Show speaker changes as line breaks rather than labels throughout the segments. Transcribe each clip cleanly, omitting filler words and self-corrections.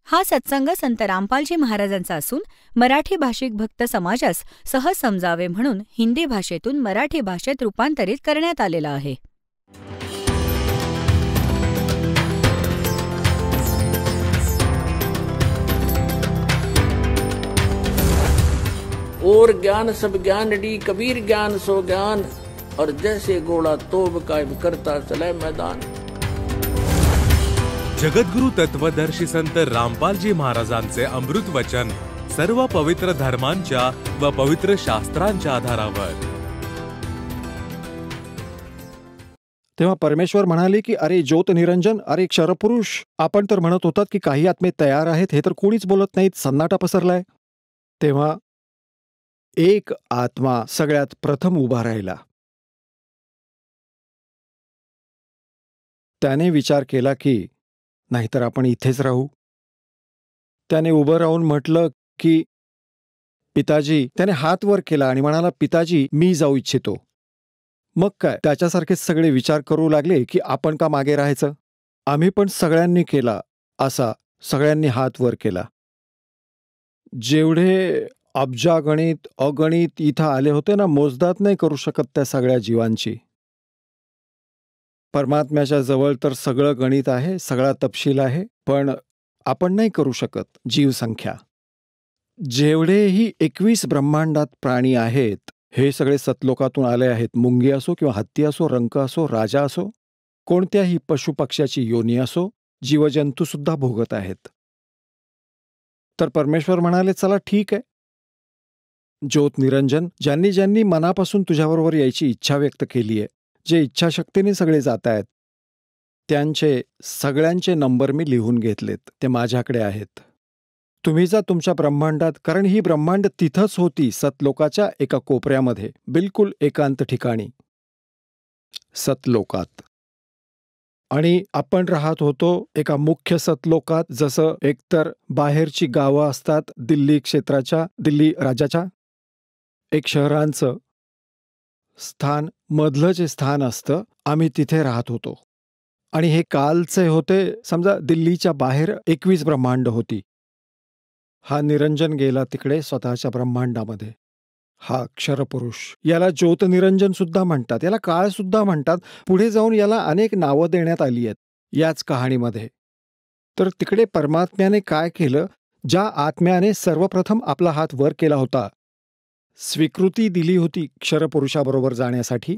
हा सत्संग संत रामपालजी महाराजांचा असून मराठी भाषिक भक्त समाजास सहज समजावे म्हणून हिंदी भाषेतून मराठी भाषेत रूपांतरित करण्यात आलेला आहे.
और ज्ञान सब ज्ञान डी कबीर ज्ञान सो ज्ञान और जैसे घोड़ा तोब कायम करता चले मैदान.
जगद्गुरु तत्वदर्शी संत रामपालजी महाराजांचे अमृत वचन सर्व पवित्र धर्मांच्या व पवित्र शास्त्रांच्या आधारावर.
तेव्हा परमेश्वर म्हणाले की अरे ज्योत निरंजन, अरे क्षरपुरुष, आपण तर म्हणत होतात की काही आत्मे तयार आहेत, हे तर कोणीच बोलत नाहीत, सन्नाटा पसरलाय. तेव्हा एक आत्मा सगळ्यात प्रथम उभा राहिला. त्याने विचार केला की नाहीतर आपण इथेच राहू. त्याने उभं राहून म्हटलं की पिताजी, त्याने हात वर केला आणि म्हणाला पिताजी मी जाऊ इच्छितो. मग काय, त्याच्यासारखेच सगळे विचार करू लागले की आपण का मागे राहायचं. आम्ही पण सगळ्यांनी केला असा, सगळ्यांनी हात वर केला. जेवढे अब्जागणित अगणित इथं आले होते ना, मोजदाद नाही करू शकत त्या सगळ्या जीवांची. परमात्म्याच्या जवळ तर सगळं गणित आहे, सगळा तपशील आहे, पण आपण नाही करू शकत जीवसंख्या. जेवढेही 21 ब्रह्मांडात प्राणी आहेत हे सगळे सतलोकातून आले आहेत. मुंगी असो किंवा हत्ती असो, रंक असो, राजा असो, कोणत्याही पशुपक्ष्याची योनी असो, जीवजंतू सुद्धा भोगत आहेत. तर परमेश्वर म्हणाले चला ठीक आहे, ज्योत निरंजन, ज्यांनी ज्यांनी मनापासून तुझ्याबरोबर यायची इच्छा व्यक्त केली आहे, जे इच्छाशक्तीने सगळे जात आहेत, त्यांचे सगळ्यांचे नंबर मी लिहून घेतलेत, ते माझ्याकडे आहेत. तुम्ही जा तुमच्या ब्रह्मांडात, कारण ही ब्रह्मांड तिथंच होती, सतलोकाच्या एका कोपऱ्यामध्ये, बिलकुल एकांत ठिकाणी, सतलोकात. आणि आपण राहत होतो एका मुख्य सतलोकात. जसं एकतर बाहेरची गावं असतात दिल्ली क्षेत्राच्या, दिल्ली राज्याच्या, एक शहरांचं स्थान, मधलं जे स्थान असतं, आम्ही तिथे राहत होतो. आणि हे कालचे होते, समजा दिल्लीच्या बाहेर 21 ब्रह्मांड होती. हा निरंजन गेला तिकडे स्वतःच्या ब्रह्मांडामध्ये. हा क्षरपुरुष, याला ज्योत निरंजन सुद्धा म्हणतात, याला काळ सुद्धा म्हणतात. पुढे जाऊन याला अनेक नावं देण्यात आली आहेत याच कहाणीमध्ये. तर तिकडे परमात्म्याने काय केलं, ज्या आत्म्याने सर्वप्रथम आपला हात वर केला होता, स्वीकृती दिली होती क्षरपुरुषाबरोबर जाण्यासाठी,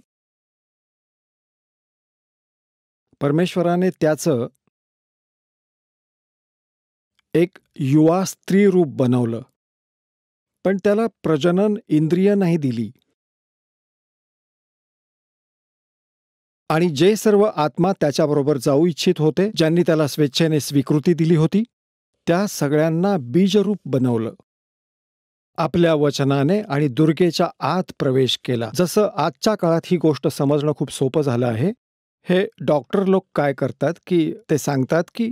परमेश्वराने त्याचं एक युवा स्त्री रूप बनवलं, पण त्याला प्रजनन इंद्रिय नाही दिली. आणि जे सर्व आत्मा त्याच्याबरोबर जाऊ इच्छित होते, ज्यांनी त्याला स्वेच्छेने स्वीकृती दिली होती, त्या सगळ्यांना बीजरूप बनवलं. आपल्या वचनाने आणि दुर्गेच्या आत प्रवेश केला. जसं आजच्या काळात ही गोष्ट समजणं खूप सोपं झालं आहे. हे डॉक्टर लोक काय करतात की ते सांगतात की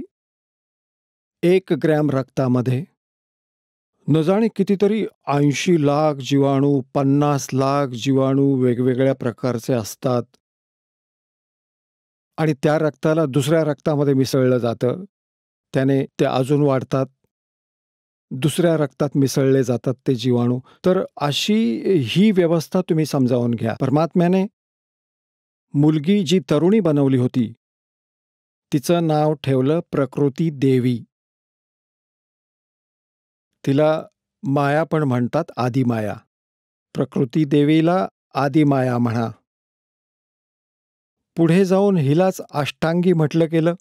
1 ग्रॅम रक्तामध्ये न जाणे कितीतरी 80 लाख जीवाणू, 50 लाख जीवाणू वेगवेगळ्या प्रकारचे असतात. आणि त्या रक्ताला दुसऱ्या रक्तामध्ये मिसळलं जातं, त्याने ते अजून वाढतात, दुसऱ्या रक्तात मिसळले जातात ते जीवाणू. तर अशी ही व्यवस्था तुम्ही समजावून घ्या. परमात्म्याने मुलगी जी तरुणी बनवली होती, तिचं नाव ठेवलं प्रकृती देवी. तिला माया पण म्हणतात, आदिमाया. प्रकृती देवीला आदिमाया म्हणा. पुढे जाऊन हिलाच अष्टांगी म्हटलं गेलं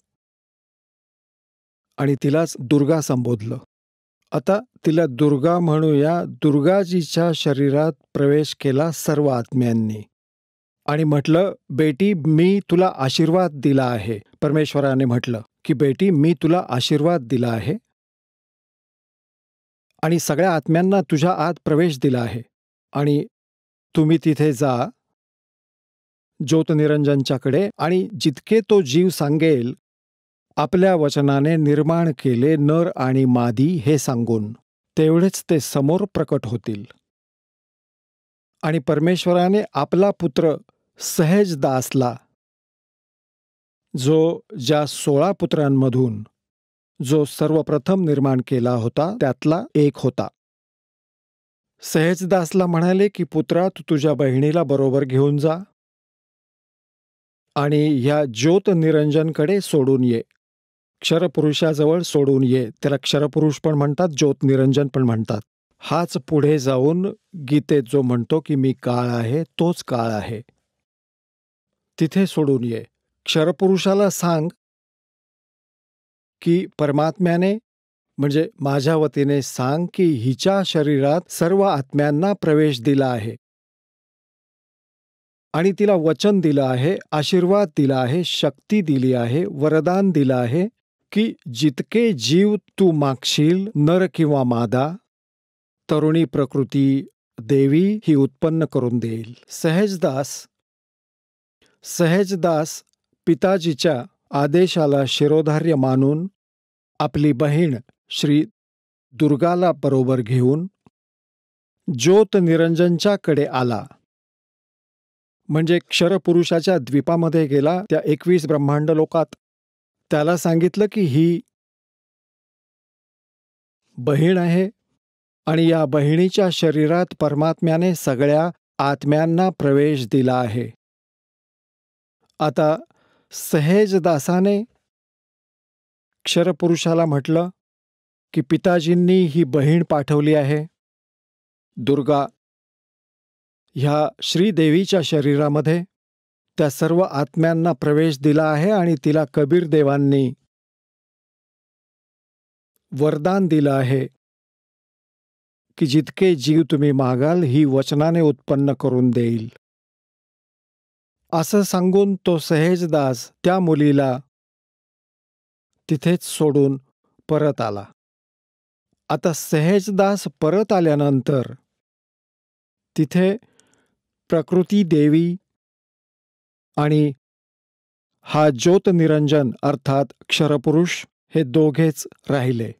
आणि तिलाच दुर्गा संबोधलं. आता तिला दुर्गा म्हणूया. दुर्गाजीच्या शरीरात प्रवेश केला सर्व आत्म्यांनी आणि म्हटलं, बेटी मी तुला आशीर्वाद दिला आहे. परमेश्वराने म्हटलं की बेटी मी तुला आशीर्वाद दिला आहे आणि सगळ्या आत्म्यांना तुझ्या आत प्रवेश दिला आहे आणि तुम्ही तिथे जा ज्योतनिरंजनच्याकडे आणि जितके तो जीव सांगेल, आपल्या वचनाने निर्माण केले नर आणि मादी हे सांगून, तेवढेच ते समोर प्रकट होतील. आणि परमेश्वराने आपला पुत्र सहजदासला, जो ज्या 16 पुत्रांमधून जो सर्वप्रथम निर्माण केला होता त्यातला एक होता. सहजदासला म्हणाले की पुत्रा, तू तुझ्या बहिणीला बरोबर घेऊन जा आणि ह्या ज्योत निरंजनकडे सोडून ये. क्षरपुरुषाजवळ सोडून ये. त्याला क्षरपुरुष पण म्हणतात, ज्योत निरंजन पण म्हणतात. हाच पुढे जाऊन गीतेत जो म्हणतो की मी काळ आहे, तोच काळ आहे. तिथे सोडून ये. क्षरपुरुषाला सांग की परमात्म्याने म्हणजे माझ्या वतीने सांग की हिच्या शरीरात सर्व आत्म्यांना प्रवेश दिला आहे आणि तिला वचन दिलं आहे, आशीर्वाद दिला आहे, शक्ती दिली आहे, वरदान दिलं आहे की जितके जीव तू मागशील, नर किंवा मादा, तरुणी प्रकृती देवी ही उत्पन्न करून देईल. सहजदास पिताजीच्या आदेशाला शिरोधार्य मानून आपली बहीण श्री दुर्गाला बरोबर घेऊन ज्योत निरंजनच्याकडे आला. म्हणजे क्षरपुरुषाच्या द्वीपामध्ये गेला, त्या 21 ब्रह्मांड लोकात. त्याला सांगितलं की ही बहीण आहे आणि या बहिणीच्या शरीरात परमात्म्याने सगळ्या आत्म्यांना प्रवेश दिला आहे. आता सहजदासाने क्षरपुरुषाला म्हटलं की पिताजींनी ही बहीण पाठवली आहे, दुर्गा. ह्या श्रीदेवीच्या शरीरामध्ये त्या सर्व आत्म्यांना प्रवेश दिला आहे आणि तिला कबीर देवांनी वरदान दिलं आहे की जितके जीव तुम्ही मागाल ही वचनाने उत्पन्न करून देईल. असं सांगून तो सहजदास त्या मुलीला तिथेच सोडून परत आला. आता सहजदास परत आल्यानंतर तिथे प्रकृती देवी आणि हा ज्योत निरंजन अर्थात क्षरपुरुष हे दोघेच राहिले.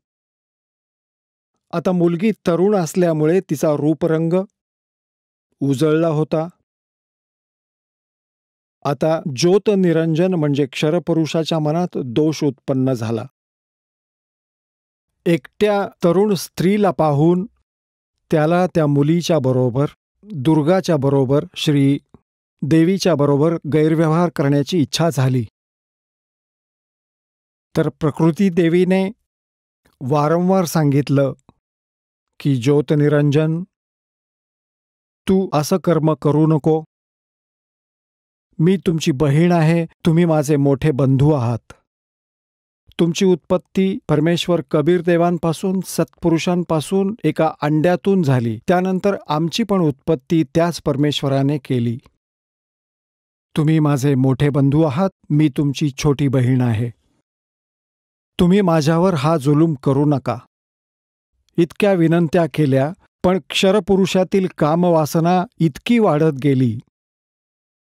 आता मुलगी तरुण असल्यामुळे तिचा रूपरंग उजळला होता. आता ज्योत निरंजन म्हणजे क्षरपुरुषाच्या मनात दोष उत्पन्न झाला. एकट्या तरुण स्त्रीला पाहून त्याला त्या मुलीच्या बरोबर, दुर्गाच्या बरोबर, श्री देवीच्या बरोबर गैरव्यवहार करण्याची इच्छा झाली. तर प्रकृती देवीने वारंवार सांगितलं की ज्योत निरंजन, तू असं कर्म करू नको. मी तुमची बहीण आहे, तुम्ही माझे मोठे बंधू आहात. तुमची उत्पत्ती परमेश्वर कबीर देवांपासून, सत्पुरुषांपासून एका अंड्यातून झाली. त्यानंतर आमची पण उत्पत्ती त्याच परमेश्वराने केली. तुम्ही माझे मोठे बंधू आहात, मी तुमची छोटी बहीण आहे. तुम्ही माझ्यावर हा जुलूम करू नका. इतक्या विनंत्या केल्या, पण क्षरपुरुषातील कामवासना इतकी वाढत गेली,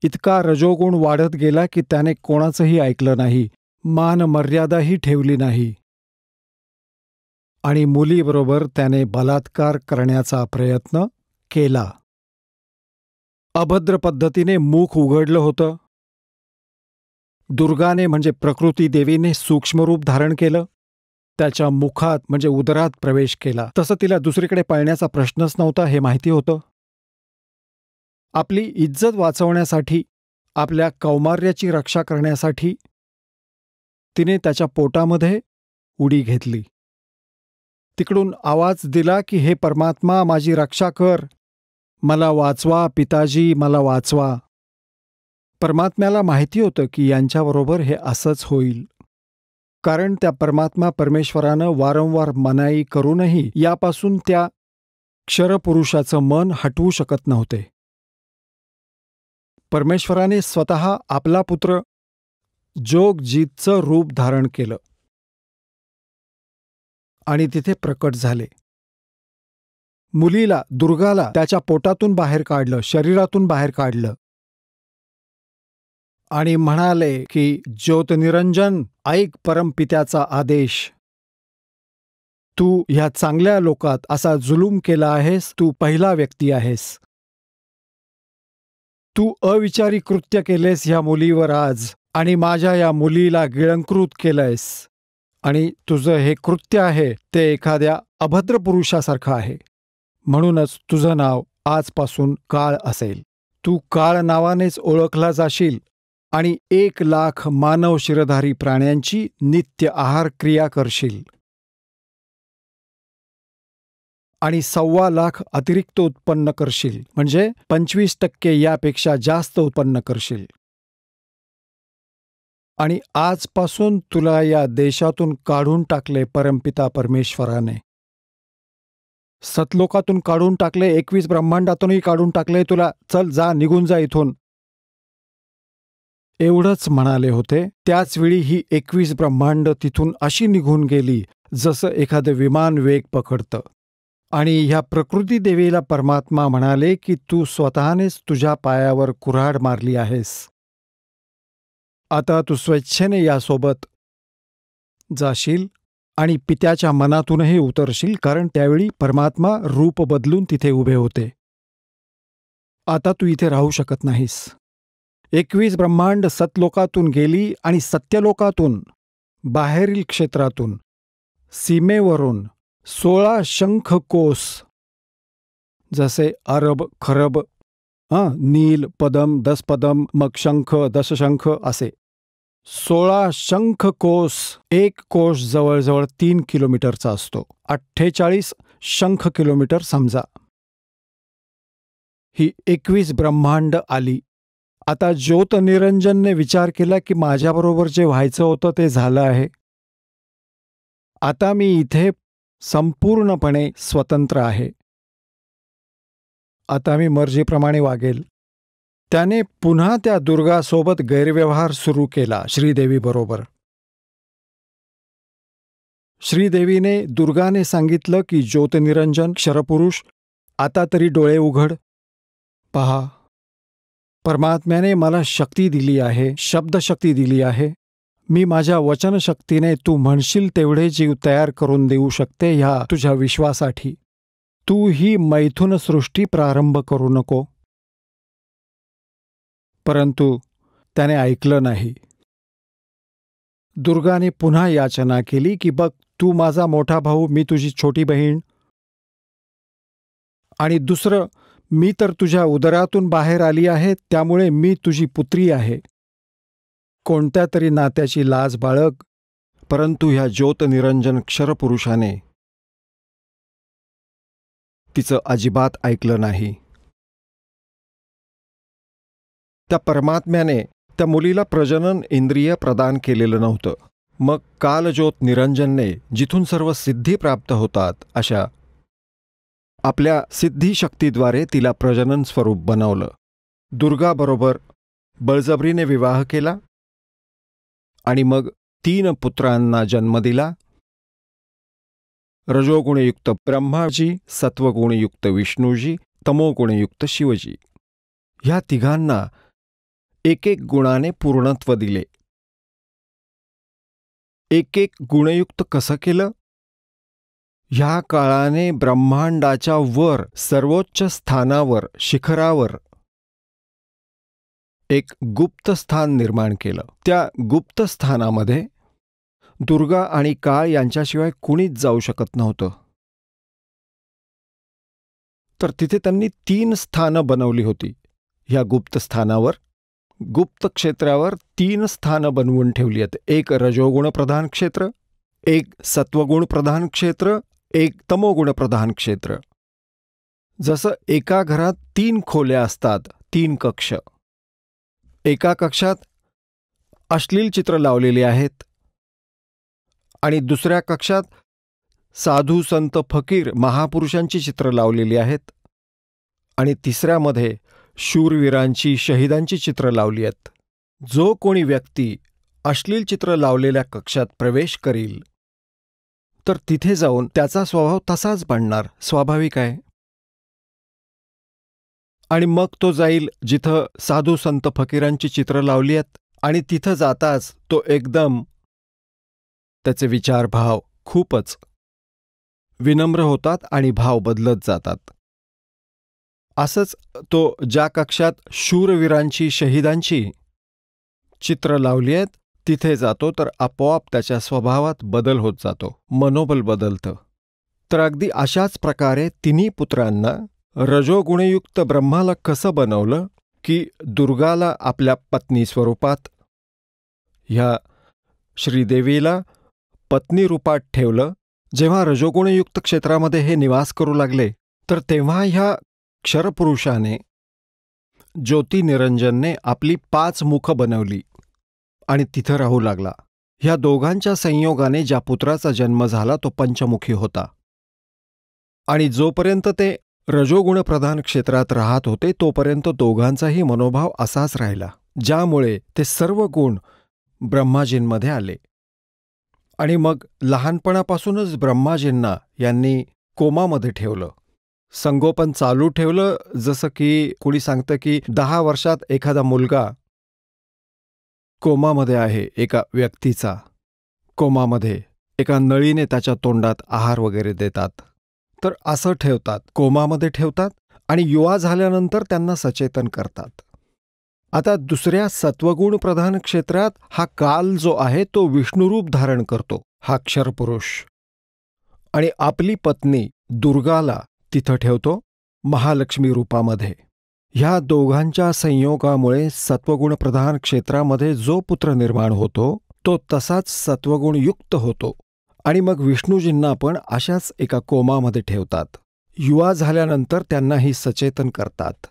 इतका रजोगुण वाढत गेला की त्याने कोणाचंही ऐकलं नाही, मान मर्यादाही ठेवली नाही आणि मुलीबरोबर त्याने बलात्कार करण्याचा प्रयत्न केला. अभद्र पद्धतीने मुख उघडलं होतं. दुर्गाने म्हणजे प्रकृती देवीने सूक्ष्म रूप धारण केलं. त्याच्या मुखात म्हणजे उदरात प्रवेश केला. तसं तिला दुसरीकडे पळण्याचा प्रश्नच नव्हता, हे माहिती होतं. आपली इज्जत वाचवण्यासाठी, आपल्या कौमार्याची रक्षा करण्यासाठी तिने त्याच्या पोटामध्ये उडी घेतली. तिकडून आवाज दिला की हे परमात्मा, माझी रक्षा कर, मला वाचवा, पिताजी मला वाचवा. परमात्म्याला माहिती होतं की यांच्याबरोबर हे असंच होईल, कारण त्या परमात्मा परमेश्वरानं वारंवार मनाई करूनही यापासून त्या क्षरपुरुषाचं मन हटवू शकत नव्हते. परमेश्वराने स्वतः आपला पुत्र जोगजीतचं रूप धारण केलं आणि तिथे प्रकट झाले. मुलीला, दुर्गाला त्याच्या पोटातून बाहेर काढलं, शरीरातून बाहेर काढलं आणि म्हणाले की ज्योतनिरंजन, ऐक परमपित्याचा आदेश. तू ह्या चांगल्या लोकात असा जुलूम केला आहेस, तू पहिला व्यक्ती आहेस. तू अविचारी कृत्य केलेस ह्या मुलीवर आज आणि माझ्या या मुलीला गिळंकृत केलंयस. आणि तुझं हे कृत्य आहे ते एखाद्या अभद्र पुरुषासारखं आहे. म्हणूनच तुझं नाव आजपासून काळ असेल. तू काळ नावानेच ओळखला जाशील आणि 1,00,000 मानव शिरधारी प्राण्यांची नित्य आहार क्रिया करशील आणि 1,25,000 अतिरिक्त उत्पन्न करशील, म्हणजे 25% यापेक्षा जास्त उत्पन्न करशील. आणि आजपासून तुला या देशातून काढून टाकले परमपिता परमेश्वराने. सतलोकातून काढून टाकले, 21 ब्रह्मांडातूनही काढून टाकले तुला. चल, जा, निघून जा इथून. एवढंच म्हणाले होते. त्याचवेळी ही 21 ब्रह्मांड तिथून अशी निघून गेली जसं एखादं विमान वेग पकडतं. आणि ह्या प्रकृती देवीला परमात्मा म्हणाले की तू स्वतःनेच तुझ्या पायावर कुऱ्हाड मारली आहेस. आता तू स्वेच्छेने यासोबत जाशील आणि पित्याच्या मनातूनही उतरशील, कारण त्यावेळी परमात्मा रूप बदलून तिथे उभे होते. आता तू इथे राहू शकत नाहीस. 21 ब्रह्मांड सतलोकातून गेली आणि सत्यलोकातून, बाहेरील क्षेत्रातून, सीमेवरून 16 शंखकोस, जसे अरब, खरब, नील, पदम, दसपदम, मग शंख, दशशंख असे 16 शंखकोस. एक कोश जवळजवळ 3 किलोमीटरचा असतो. 48 शंख किलोमीटर समजा. ही 21 ब्रह्मांड आली. आता ज्योतनिरंजनने विचार केला की माझ्याबरोबर जे व्हायचं होतं ते झालं आहे. आता मी इथे संपूर्णपणे स्वतंत्र आहे. आता मी मर्जीप्रमाणे वागेल. त्याने पुन्हा त्या दुर्गासोबत गैरव्यवहार सुरू केला, श्रीदेवीबरोबर. श्रीदेवीने दुर्गाने सांगितलं की ज्योतनिरंजन, क्षरपुरुष, आता तरी डोळे उघड. पहा, परमात्म्याने मला शक्ती दिली आहे, शब्दशक्ती दिली आहे. मी माझ्या वचनशक्तीने तू म्हणशील तेवढे जीव तयार करून देऊ शकते ह्या तुझ्या विश्वासाठी. तू ही मैथुन सृष्टी प्रारंभ करू नको. परंतु त्याने ऐकलं नाही. दुर्गाने पुन्हा याचना केली की बघ, तू माझा मोठा भाऊ, मी तुझी छोटी बहीण. आणि दुसरं, मी तर तुझ्या उदरातून बाहेर आली आहे, त्यामुळे मी तुझी पुत्री आहे. कोणत्या तरी नात्याची लाज बाळग. परंतु ह्या ज्योतनिरंजन क्षरपुरुषाने तिचं अजिबात ऐकलं नाही. त्या परमात्म्याने त्या मुलीला प्रजनन इंद्रिय प्रदान केलेलं नव्हतं. मग कालज्योत निरंजनने जिथून सर्व सिद्धी प्राप्त होतात अशा आपल्या सिद्धिशक्तीद्वारे तिला प्रजनन स्वरूप बनवलं. दुर्गाबरोबर बळजबरीने विवाह केला आणि मग 3 पुत्रांना जन्म दिला. रजोगुणयुक्त ब्रह्माजी, सत्वगुणयुक्त विष्णूजी, तमोगुणयुक्त शिवजी. ह्या तिघांना एक गुणाने पूर्णत्व दिले. एक गुणयुक्त कसं केलं? ह्या काळाने ब्रह्मांडाच्या वर सर्वोच्च स्थानावर, शिखरावर एक गुप्त स्थान निर्माण केलं. त्या गुप्त स्थानामध्ये दुर्गा आणि काळ यांच्याशिवाय कुणीच जाऊ शकत नव्हतं. तर तिथे त्यांनी 3 स्थानं बनवली होती. ह्या गुप्त स्थानावर, गुप्त क्षेत्रावर 3 स्थानं बनवून ठेवली आहेत. एक रजोगुण प्रधान क्षेत्र, एक सत्वगुण प्रधान क्षेत्र, एक तमोगुण प्रधान क्षेत्र. जसं एका घरात 3 खोल्या असतात, 3 कक्ष. एका कक्षात अश्लील चित्र लावलेली आहेत आणि दुसऱ्या कक्षात साधू, संत, फकीर, महापुरुषांची चित्र लावलेली आहेत आणि तिसऱ्यामध्ये शूरवीरांची, शहीदांची चित्र लावली आहेत. जो कोणी व्यक्ती अश्लील चित्र लावलेल्या कक्षात प्रवेश करील तर तिथे जाऊन त्याचा स्वभाव तसाच बनणार, स्वाभाविक आहे. आणि मग तो जाईल जिथं साधू, संत, फकीरांची चित्र लावली आहेत आणि तिथं जाताच तो एकदम त्याचे विचार, भाव खूपच विनम्र होतात आणि भाव बदलत जातात. असंच तो ज्या कक्षात शूरवीरांची, शहीदांची चित्र लावली आहेत तिथे जातो तर आपोआप त्याच्या स्वभावात बदल होत जातो, मनोबल बदलतं. तर अगदी अशाच प्रकारे तिन्ही पुत्रांना रजोगुणयुक्त ब्रह्माला कसं बनवलं की दुर्गाला आपल्या पत्नी स्वरूपात, ह्या श्रीदेवीला पत्नी रूपात ठेवलं. जेव्हा रजोगुणयुक्त क्षेत्रामध्ये हे निवास करू लागले तर तेव्हा ह्या क्षरपुरुषाने, ज्योतिनिरंजनने आपली 5 मुख बनवली आणि तिथं राहू लागला. ह्या दोघांच्या संयोगाने ज्या पुत्राचा जन्म झाला तो पंचमुखी होता. आणि जोपर्यंत ते रजोगुणप्रधान क्षेत्रात राहत होते तोपर्यंत दोघांचाही मनोभाव असाच राहिला, ज्यामुळे ते सर्व गुण ब्रह्माजींमध्ये आले. आणि मग लहानपणापासूनच ब्रह्माजींना यांनी कोमामध्ये ठेवलं, संगोपन चालू ठेवलं. जसं की कुणी सांगतं की 10 वर्षात एखादा मुलगा कोमामध्ये आहे, एका व्यक्तीचा कोमामध्ये, एका नळीने त्याच्या तोंडात आहार वगैरे देतात, तर असं ठेवतात, कोमामध्ये ठेवतात आणि युवा झाल्यानंतर त्यांना सचेतन करतात. आता दुसऱ्या सत्वगुण प्रधान क्षेत्रात हा काल जो आहे तो विष्णुरूप धारण करतो, हा क्षरपुरुष, आणि आपली पत्नी दुर्गाला तिथं ठेवतो महालक्ष्मी रूपामध्ये. ह्या दोघांच्या संयोगामुळे सत्वगुण प्रधान क्षेत्रामध्ये जो पुत्र निर्माण होतो तो तसाच सत्वगुणयुक्त होतो. आणि मग विष्णूजींना पण अशाच एका कोमामध्ये ठेवतात. युवा झाल्यानंतर त्यांनाही सचेतन करतात.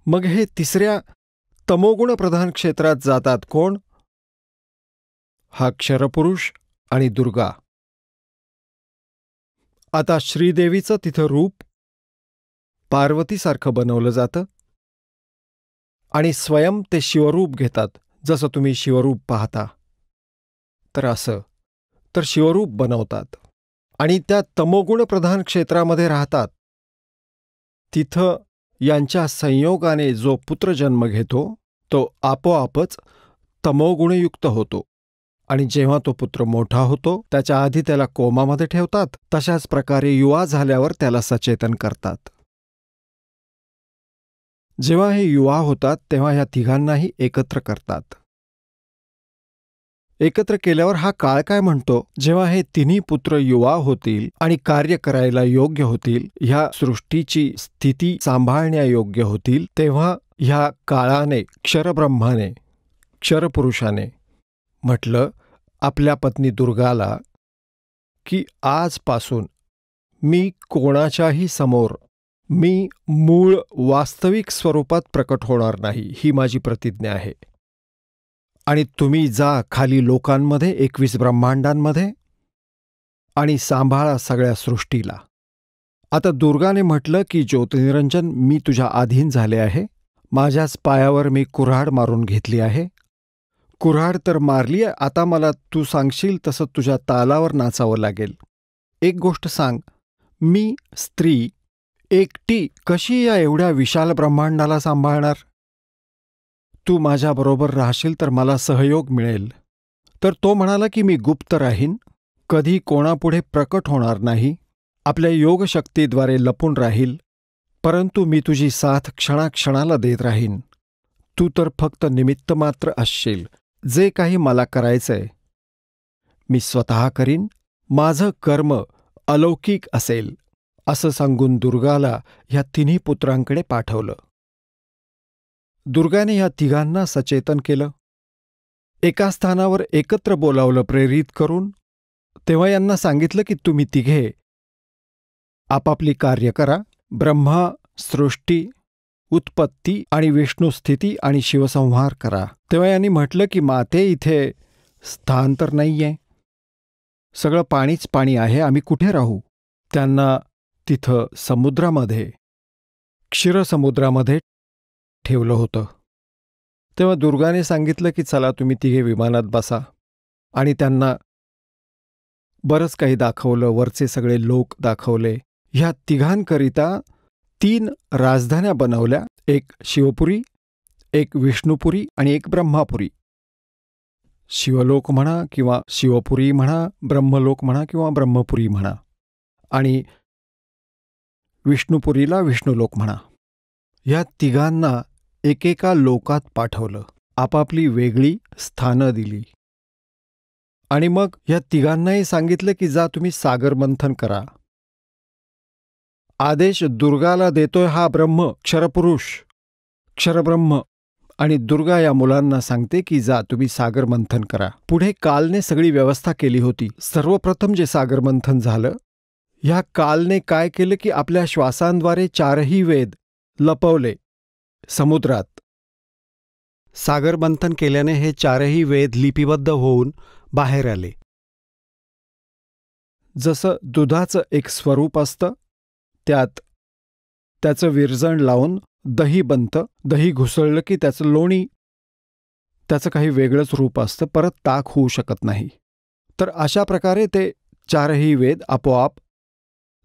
मग हे तिसऱ्या तमोगुण प्रधान क्षेत्रात जातात कोण? हा क्षरपुरुष आणि दुर्गा. आता श्रीदेवीचं तिथं रूप पार्वतीसारखं बनवलं जातं आणि स्वयं ते शिवरूप घेतात, जसं तुम्ही शिवरूप पाहता तर असं, तर शिवरूप बनवतात आणि त्या तमोगुण प्रधान क्षेत्रामध्ये राहतात. तिथं यांच्या संयोगाने जो पुत्र जन्म घेतो तो आपोआपच तमोगुणयुक्त होतो. आणि जेव्हा तो पुत्र मोठा होतो त्याच्या आधी त्याला कोमामध्ये ठेवतात, तशाच प्रकारे युवा झाल्यावर त्याला सचेतन करतात. जेव्हा हे युवा होतात तेव्हा ह्या तिघांनाही एकत्र करतात. एकत्र केल्यावर हा काळ काय म्हणतो, जेव्हा हे तिन्ही पुत्र युवा होतील आणि कार्य करायला योग्य होतील, ह्या सृष्टीची स्थिती सांभाळण्यायोग्य होतील, तेव्हा ह्या काळाने, क्षरब्रह्माने, क्षरपुरुषाने म्हटलं आपल्या पत्नी दुर्गाला की आजपासून मी कोणाच्याही समोर मी मूळ वास्तविक स्वरूपात प्रकट होणार नाही, ही माझी प्रतिज्ञा आहे. आणि तुम्ही जा खाली लोकांमध्ये 21 ब्रह्मांडांमध्ये आणि सांभाळा सगळ्या सृष्टीला. आता दुर्गाने म्हटलं की ज्योतिनिरंजन, मी तुझ्या अधीन झाले आहे. माझ्याच पायावर मी कुऱ्हाड मारून घेतली आहे. कुऱ्हाड तर मारली, आता मला तू सांगशील तसं तुझ्या तालावर नाचावं लागेल. एक गोष्ट सांग, मी स्त्री एकटी कशी या एवढ्या विशाल ब्रह्मांडाला सांभाळणार? तू माझ्याबरोबर राहशील तर मला सहयोग मिळेल. तर तो म्हणाला की मी गुप्त राहीन, कधी कोणापुढे प्रकट होणार नाही, आपल्या योगशक्तीद्वारे लपून राहील, परंतु मी तुझी साथ क्षणाक्षणाला देत राहीन. तू तर फक्त निमित्त मात्र असशील. जे काही मला करायचंय मी स्वतः करीन, माझं कर्म अलौकिक असेल, असं सांगून दुर्गाला ह्या तिन्ही पुत्रांकडे पाठवलं. दुर्गाने ह्या तिघांना सचेतन केलं, एका स्थानावर एकत्र बोलावलं प्रेरित करून. तेव्हा यांना सांगितलं की तुम्ही तिघे आपापली कार्य करा. ब्रह्मा सृष्टी, उत्पत्ती आणि विष्णुस्थिती आणि शिवसंहार करा. तेव्हा यांनी म्हटलं की माते, इथे स्थान तर नाहीये, सगळं पाणीच पाणी आहे, आम्ही कुठे राहू? त्यांना तिथं समुद्रामध्ये, क्षीरसमुद्रामध्ये ठेवलं होतं. तेव्हा दुर्गाने सांगितलं की चला तुम्ही तिघे विमानात बसा. आणि त्यांना बरंच काही दाखवलं, वरचे सगळे लोक दाखवले. ह्या तिघांकरिता 3 राजधान्या बनवल्या, एक शिवपुरी, एक विष्णुपुरी आणि एक ब्रह्मापुरी. शिवलोक म्हणा किंवा शिवपुरी म्हणा, ब्रह्मलोक म्हणा किंवा ब्रह्मपुरी म्हणा, आणि विष्णुपुरीला विष्णुलोक म्हणा. ह्या तिघांना एकेका लोकात पाठवलं, आपापली वेगळी स्थानं दिली. आणि मग या तिघांनाही सांगितलं की जा तुम्ही सागर मंथन करा. आदेश दुर्गाला देतोय हा ब्रह्म, क्षरपुरुष, क्षरब्रह्म. आणि दुर्गा या मुलांना सांगते की जा तुम्ही सागर मंथन करा. पुढे कालने सगळी व्यवस्था केली होती. सर्वप्रथम जे सागर मंथन झालं, ह्या कालने काय केलं की आपल्या श्वासांद्वारे 4ही वेद लपवले समुद्रात. सागर मंथन केल्याने हे 4ही वेद लिपिबद्ध होऊन बाहेर आले. जसं दुधाचं एक स्वरूप असतं, त्यात त्याचं विरजण लावून दही बनतं. दही घुसळलं की त्याचं लोणी, त्याचं काही वेगळंच रूप असतं, परत ताक होऊ शकत नाही. तर अशा प्रकारे ते 4ही वेद आपोआप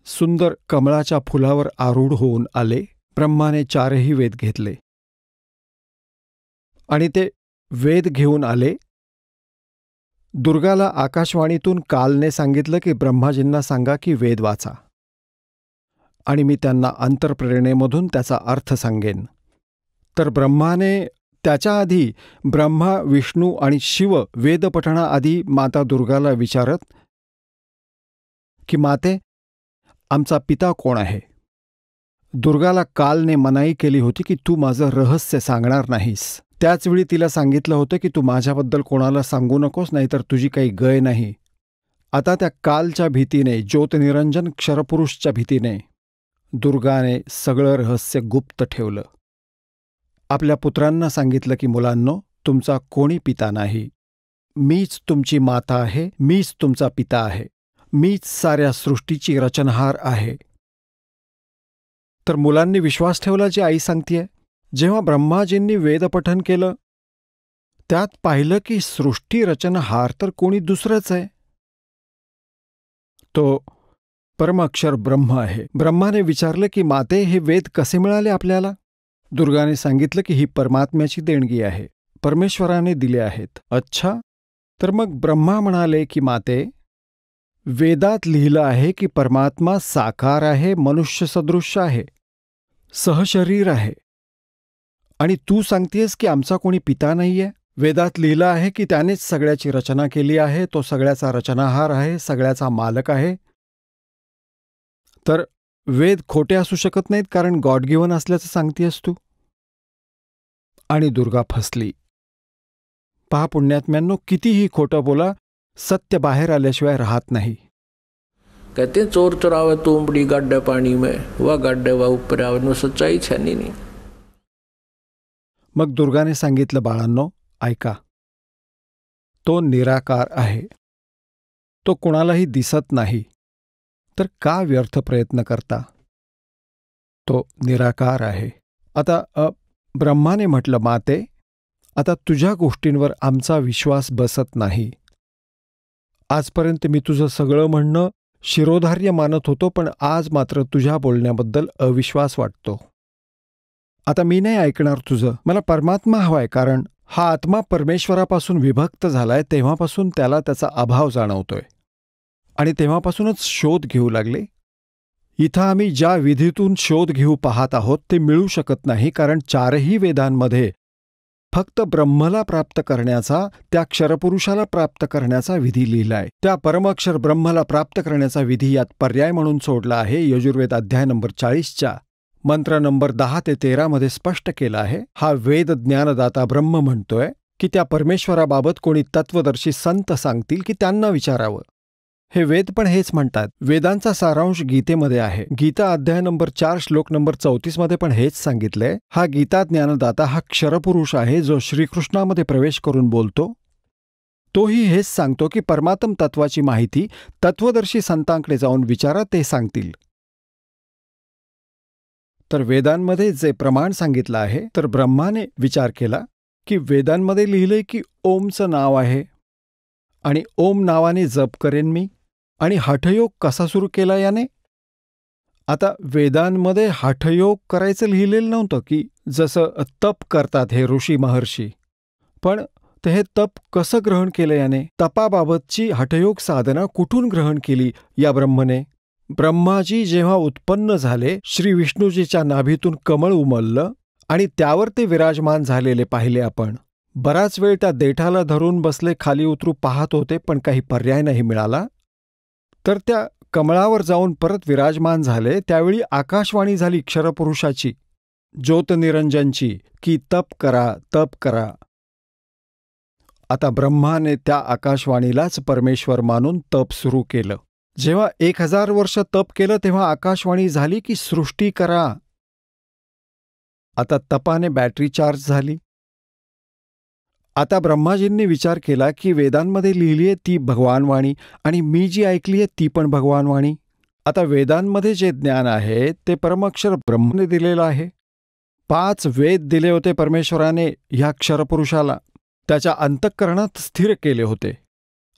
सुंदर कमळाच्या फुलावर आरूढ होऊन आले. ब्रह्माने 4ही वेद घेतले आणि ते वेद घेऊन आले. दुर्गाला आकाशवाणीतून कालने सांगितलं की ब्रह्माजींना सांगा की वेद वाचा आणि मी त्यांना अंतर्प्रेरणेमधून त्याचा अर्थ सांगेन. तर ब्रह्माने त्याच्या आधी ब्रह्मा, विष्णू आणि शिव वेदपठणाआधी माता दुर्गाला विचारत की माते, आमचा पिता कोण आहे? दुर्गाला कालने मनाई केली होती की तू माझं रहस्य सांगणार नाहीस. त्याचवेळी तिला सांगितलं होतं की तू माझ्याबद्दल कोणाला सांगू नकोस, नाहीतर तुझी काही गय नाही. आता त्या कालच्या भीतीने, ज्योतनिरंजन क्षरपुरुषच्या भीतीने दुर्गाने सगळं रहस्य गुप्त ठेवलं. आपल्या पुत्रांना सांगितलं की मुलांनो, तुमचा कोणी पिता नाही. मीच तुमची माता आहे, मीच तुमचा पिता आहे, मीच साऱ्या सृष्टीची रचनहार आहे. तर मुलांनी विश्वास ठेवला जी आई सांगतेय. जेव्हा ब्रह्माजींनी वेदपठन केलं, त्यात पाहिलं की सृष्टी रचनहार तर कोणी दुसरंच आहे, तो परमाक्षर ब्रह्म आहे. ब्रह्माने विचारलं की माते, हे वेद कसे मिळाले आपल्याला? दुर्गाने सांगितलं की ही परमात्म्याची देणगी आहे, परमेश्वराने दिले आहेत. अच्छा. तर मग ब्रह्मा म्हणाले की माते, वेदात लिहिलं आहे की परमात्मा साकार आहे, मनुष्य सदृश्य आहे, सहशरीर आहे, आणि तू सांगतेस की आमचा कोणी पिता नाहीये. वेदात लिहिलं आहे की त्यानेच सगळ्याची रचना केली आहे, तो सगळ्याचा रचनाहार आहे, सगळ्याचा मालक आहे. तर वेद खोटे असू शकत नाहीत, कारण गॉड गिव्हन असल्याचं सांगतेस तू. आणि दुर्गा फसली. पहा पुण्यात्म्यांनो, कितीही खोटं बोला, सत्य बाहेर आल्याशिवाय राहत नाही.
कहते हैं चोर चुरावे तुमड़ी गड्ढे पानी में, वह गड्ढे वह ऊपर आवे. नो सच्चाई छानी नहीं.
मग दुर्गाने सांगितलं, बाळांनो ऐका, तो निराकार आहे, तो कुणालाही दिसत नाही, तर का व्यर्थ प्रयत्न करता? तो निराकार आहे. आता ब्रह्माने म्हटलं, माते, आता तुझ्या गोष्टींवर आमचा विश्वास बसत नाही. आजपर्यंत मी तुझं सगळं म्हणणं शिरोधार्य मानत होतो, पण आज मात्र तुझ्या बोलण्याबद्दल अविश्वास वाटतो. आता मी नाही ऐकणार तुझं. मला परमात्मा हवाय, कारण हा आत्मा परमेश्वरापासून विभक्त झालाय, तेव्हापासून त्याला त्याचा अभाव जाणवतोय आणि तेव्हापासूनच शोध घेऊ लागले. इथं आम्ही ज्या विधीतून शोध घेऊ पाहत आहोत ते मिळू शकत नाही, कारण 4ही वेदांमध्ये फक्त ब्रह्मला प्राप्त करण्याचा, त्या क्षरपुरुषाला प्राप्त करण्याचा विधी लिहिलाय. त्या परमक्षर ब्रह्मला प्राप्त करण्याचा विधी यात पर्याय म्हणून सोडला आहे. यजुर्वेद अध्याय नंबर 40च्या मंत्र नंबर 10 ते 13 मध्ये स्पष्ट केला आहे. हा वेद ज्ञानदाता ब्रह्म म्हणतोय की त्या परमेश्वराबाबत कोणी तत्वदर्शी संत सांगतील की त्यांना विचारावं. हे वेद पण हेच म्हणतात. वेदांचा सारांश गीतेमध्ये आहे. गीता अध्याय नंबर 4 श्लोक नंबर 34 मध्ये पण हेच सांगितलंय. हा गीता ज्ञानदाता हा क्षरपुरुष आहे, जो श्रीकृष्णामध्ये प्रवेश करून बोलतो. तोही हेच सांगतो की परमात्म तत्वाची माहिती तत्वदर्शी संतांकडे जाऊन विचारा, ते सांगतील. तर वेदांमध्ये जे प्रमाण सांगितलं आहे, तर ब्रह्माने विचार केला की वेदांमध्ये लिहिलंय की ओमचं नाव आहे आणि ओम नावाने जप करेन मी, आणि हठयोग कसा सुरू केला याने? आता वेदांमध्ये हठयोग करायचं लिहिलेलं नव्हतं की जसं तप करतात हे ऋषी महर्षी, पण ते हे तप कसं ग्रहण केलं याने? तपाबाबतची हठयोग साधना कुठून ग्रहण केली या ब्रह्मने? ब्रह्माजी जेव्हा उत्पन्न झाले, श्री विष्णूजीच्या नाभीतून कमळ उमललं आणि त्यावर ते विराजमान झालेले पाहिले आपण. बराच वेळ त्या देठाला धरून बसले खाली उतरू पाहत होते, पण काही पर्याय नाही मिळाला. तर त्या कमळावर जाऊन परत विराजमान झाले. त्यावेळी आकाशवाणी झाली क्षरपुरुषाची, ज्योतनिरंजनची, की तप करा, तप करा. आता ब्रह्माने त्या आकाशवाणीलाच परमेश्वर मानून तप सुरू केलं. जेव्हा 1000 वर्ष तप केलं तेव्हा आकाशवाणी झाली की सृष्टी करा. आता तपाने बॅटरी चार्ज झाली. आता ब्रह्माजींनी विचार केला की वेदांमध्ये लिहिली आहे ती भगवानवाणी आणि मी जी ऐकली आहे ती पण भगवानवाणी. आता वेदांमध्ये जे ज्ञान आहे ते परमअक्षर ब्रह्मने दिलेलं आहे. 5 वेद दिले होते परमेश्वराने ह्या क्षरपुरुषाला, त्याच्या अंतःकरणात स्थिर केले होते.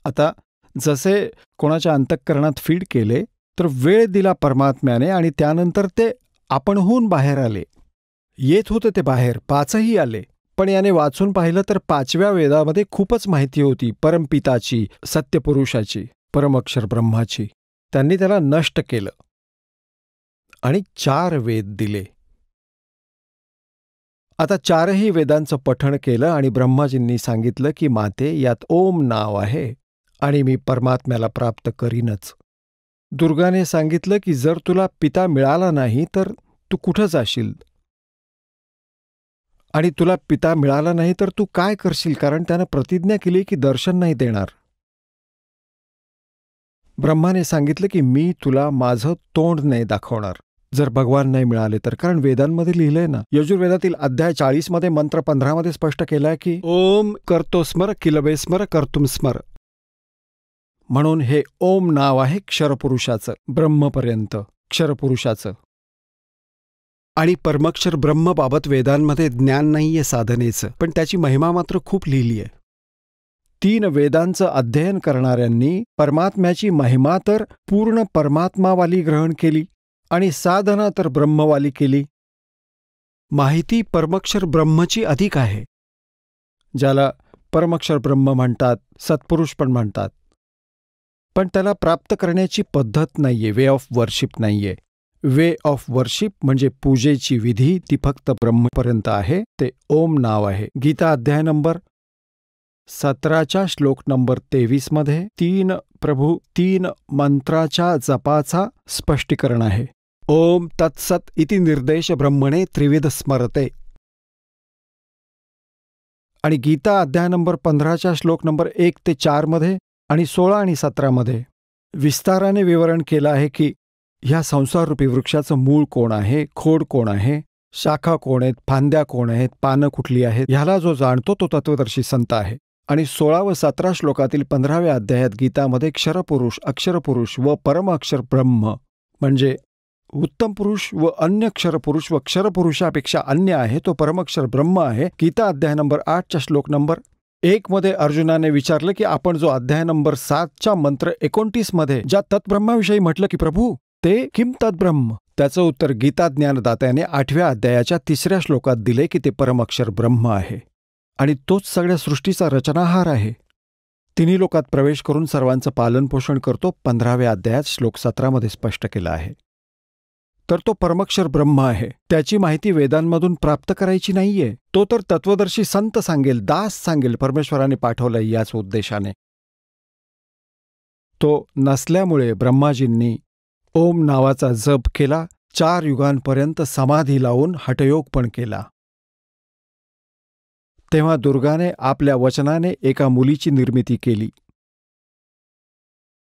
आता जसे कोणाच्या अंतःकरणात फीड केले तर वेळ दिला परमात्म्याने आणि त्यानंतर ते आपणहून बाहेर आले. येत होते ते बाहेर, 5ही आले. पण याने वाचून पाहिलं तर 5व्या वेदामध्ये खूपच माहिती होती परमपिताची, सत्यपुरुषाची, परमअक्षर ब्रह्माची. त्यांनी त्याला नष्ट केलं आणि 4 वेद दिले. आता 4ही वेदांचं पठण केलं आणि ब्रह्माजींनी सांगितलं की माते यात ओम नाव आहे आणि मी परमात्म्याला प्राप्त करीनच. दुर्गाने सांगितलं की जर तुला पिता मिळाला नाही तर तू कुठं जाशील आणि तुला पिता मिळाला नाही तर तू काय करशील, कारण त्यानं प्रतिज्ञा केली की दर्शन नाही देणार. ब्रह्माने सांगितलं की मी तुला माझं तोंड नाही दाखवणार जर भगवान नाही मिळाले तर, कारण वेदांमध्ये लिहिलंय ना. यजुर्वेदातील अध्याय 40 मध्ये मंत्र 15 मध्ये स्पष्ट केलाय की ओम करतो स्मर किलबे स्मर कर्तुम स्मर. म्हणून हे ओम नाव आहे क्षरपुरुषाचं, ब्रह्मपर्यंत क्षरपुरुषाचं. आणि परमक्षर ब्रह्मबाबत वेदांमध्ये ज्ञान नाहीये साधनेचं, पण त्याची महिमा मात्र खूप लिहिली आहे. 3 वेदांचं अध्ययन करणाऱ्यांनी परमात्म्याची महिमा तर पूर्ण परमात्मावाली ग्रहण केली आणि साधना तर ब्रह्मवाली केली. माहिती परमक्षर ब्रह्मची अधिक आहे, ज्याला परमक्षर ब्रह्म म्हणतात, सत्पुरुष पण म्हणतात. पण त्याला प्राप्त करण्याची पद्धत नाहीये, वे ऑफ वर्शिप नाहीये. वे ऑफ वर्शिप म्हणजे पूजेची विधी ती फक्त ब्रह्मपर्यंत आहे. ते ओम नाव आहे. गीता अध्याय नंबर 17च्या श्लोक नंबर 23 मध्ये 3 मंत्राच्या जपाचा स्पष्टीकरण आहे. ओम तत्सत इति निर्देश ब्रह्मणे त्रिविध स्मरते. आणि गीता अध्याय नंबर 15च्या श्लोक नंबर 1 ते 4 मध्ये आणि 16 आणि 17 मध्ये विस्ताराने विवरण केलं आहे की ह्या संसाररूपी वृक्षाचं मूळ कोण आहे, खोड कोण आहे, शाखा कोण आहेत, फांद्या कोण आहेत, पानं कुठली आहेत, ह्याला जो जाणतो तो तत्वदर्शी संत आहे. आणि 16 व 17 श्लोकातील 15व्या अध्यायात गीतामध्ये क्षरपुरुष, अक्षरपुरुष व परम अक्षर ब्रह्म म्हणजे उत्तम पुरुष व अन्य क्षरपुरुष व क्षरपुरुषापेक्षा अन्य आहे तो परमक्षर ब्रह्म आहे. गीता अध्याय नंबर 8च्या श्लोक नंबर 1 मध्ये अर्जुनाने विचारलं की आपण जो अध्याय नंबर 7च्या मंत्र 29 मध्ये ज्या तत्ब्रह्माविषयी म्हटलं की प्रभू ते किम तद्ब्रह्म, त्याचं उत्तर गीता ज्ञानदात्याने 8व्या अध्यायाच्या 3ऱ्या श्लोकात दिले की ते परमअक्षर ब्रह्म आहे आणि तोच सगळ्या सृष्टीचा रचनाहार आहे. 3 लोकात प्रवेश करून सर्वांचं पालनपोषण करतो, 15व्या अध्यायात श्लोक 17 मध्ये स्पष्ट केलं आहे. तर तो परमक्षर ब्रह्म आहे. त्याची माहिती वेदांमधून प्राप्त करायची नाहीये. तो तर तत्वदर्शी संत सांगेल, दास सांगेल, परमेश्वराने पाठवलंय याच उद्देशाने. तो नसल्यामुळे ब्रह्माजींनी ओम नावाचा जप केला. 4 युगांपर्यंत समाधी लावून हठयोग पण केला. तेव्हा दुर्गाने आपल्या वचनाने एका मुलीची निर्मिती केली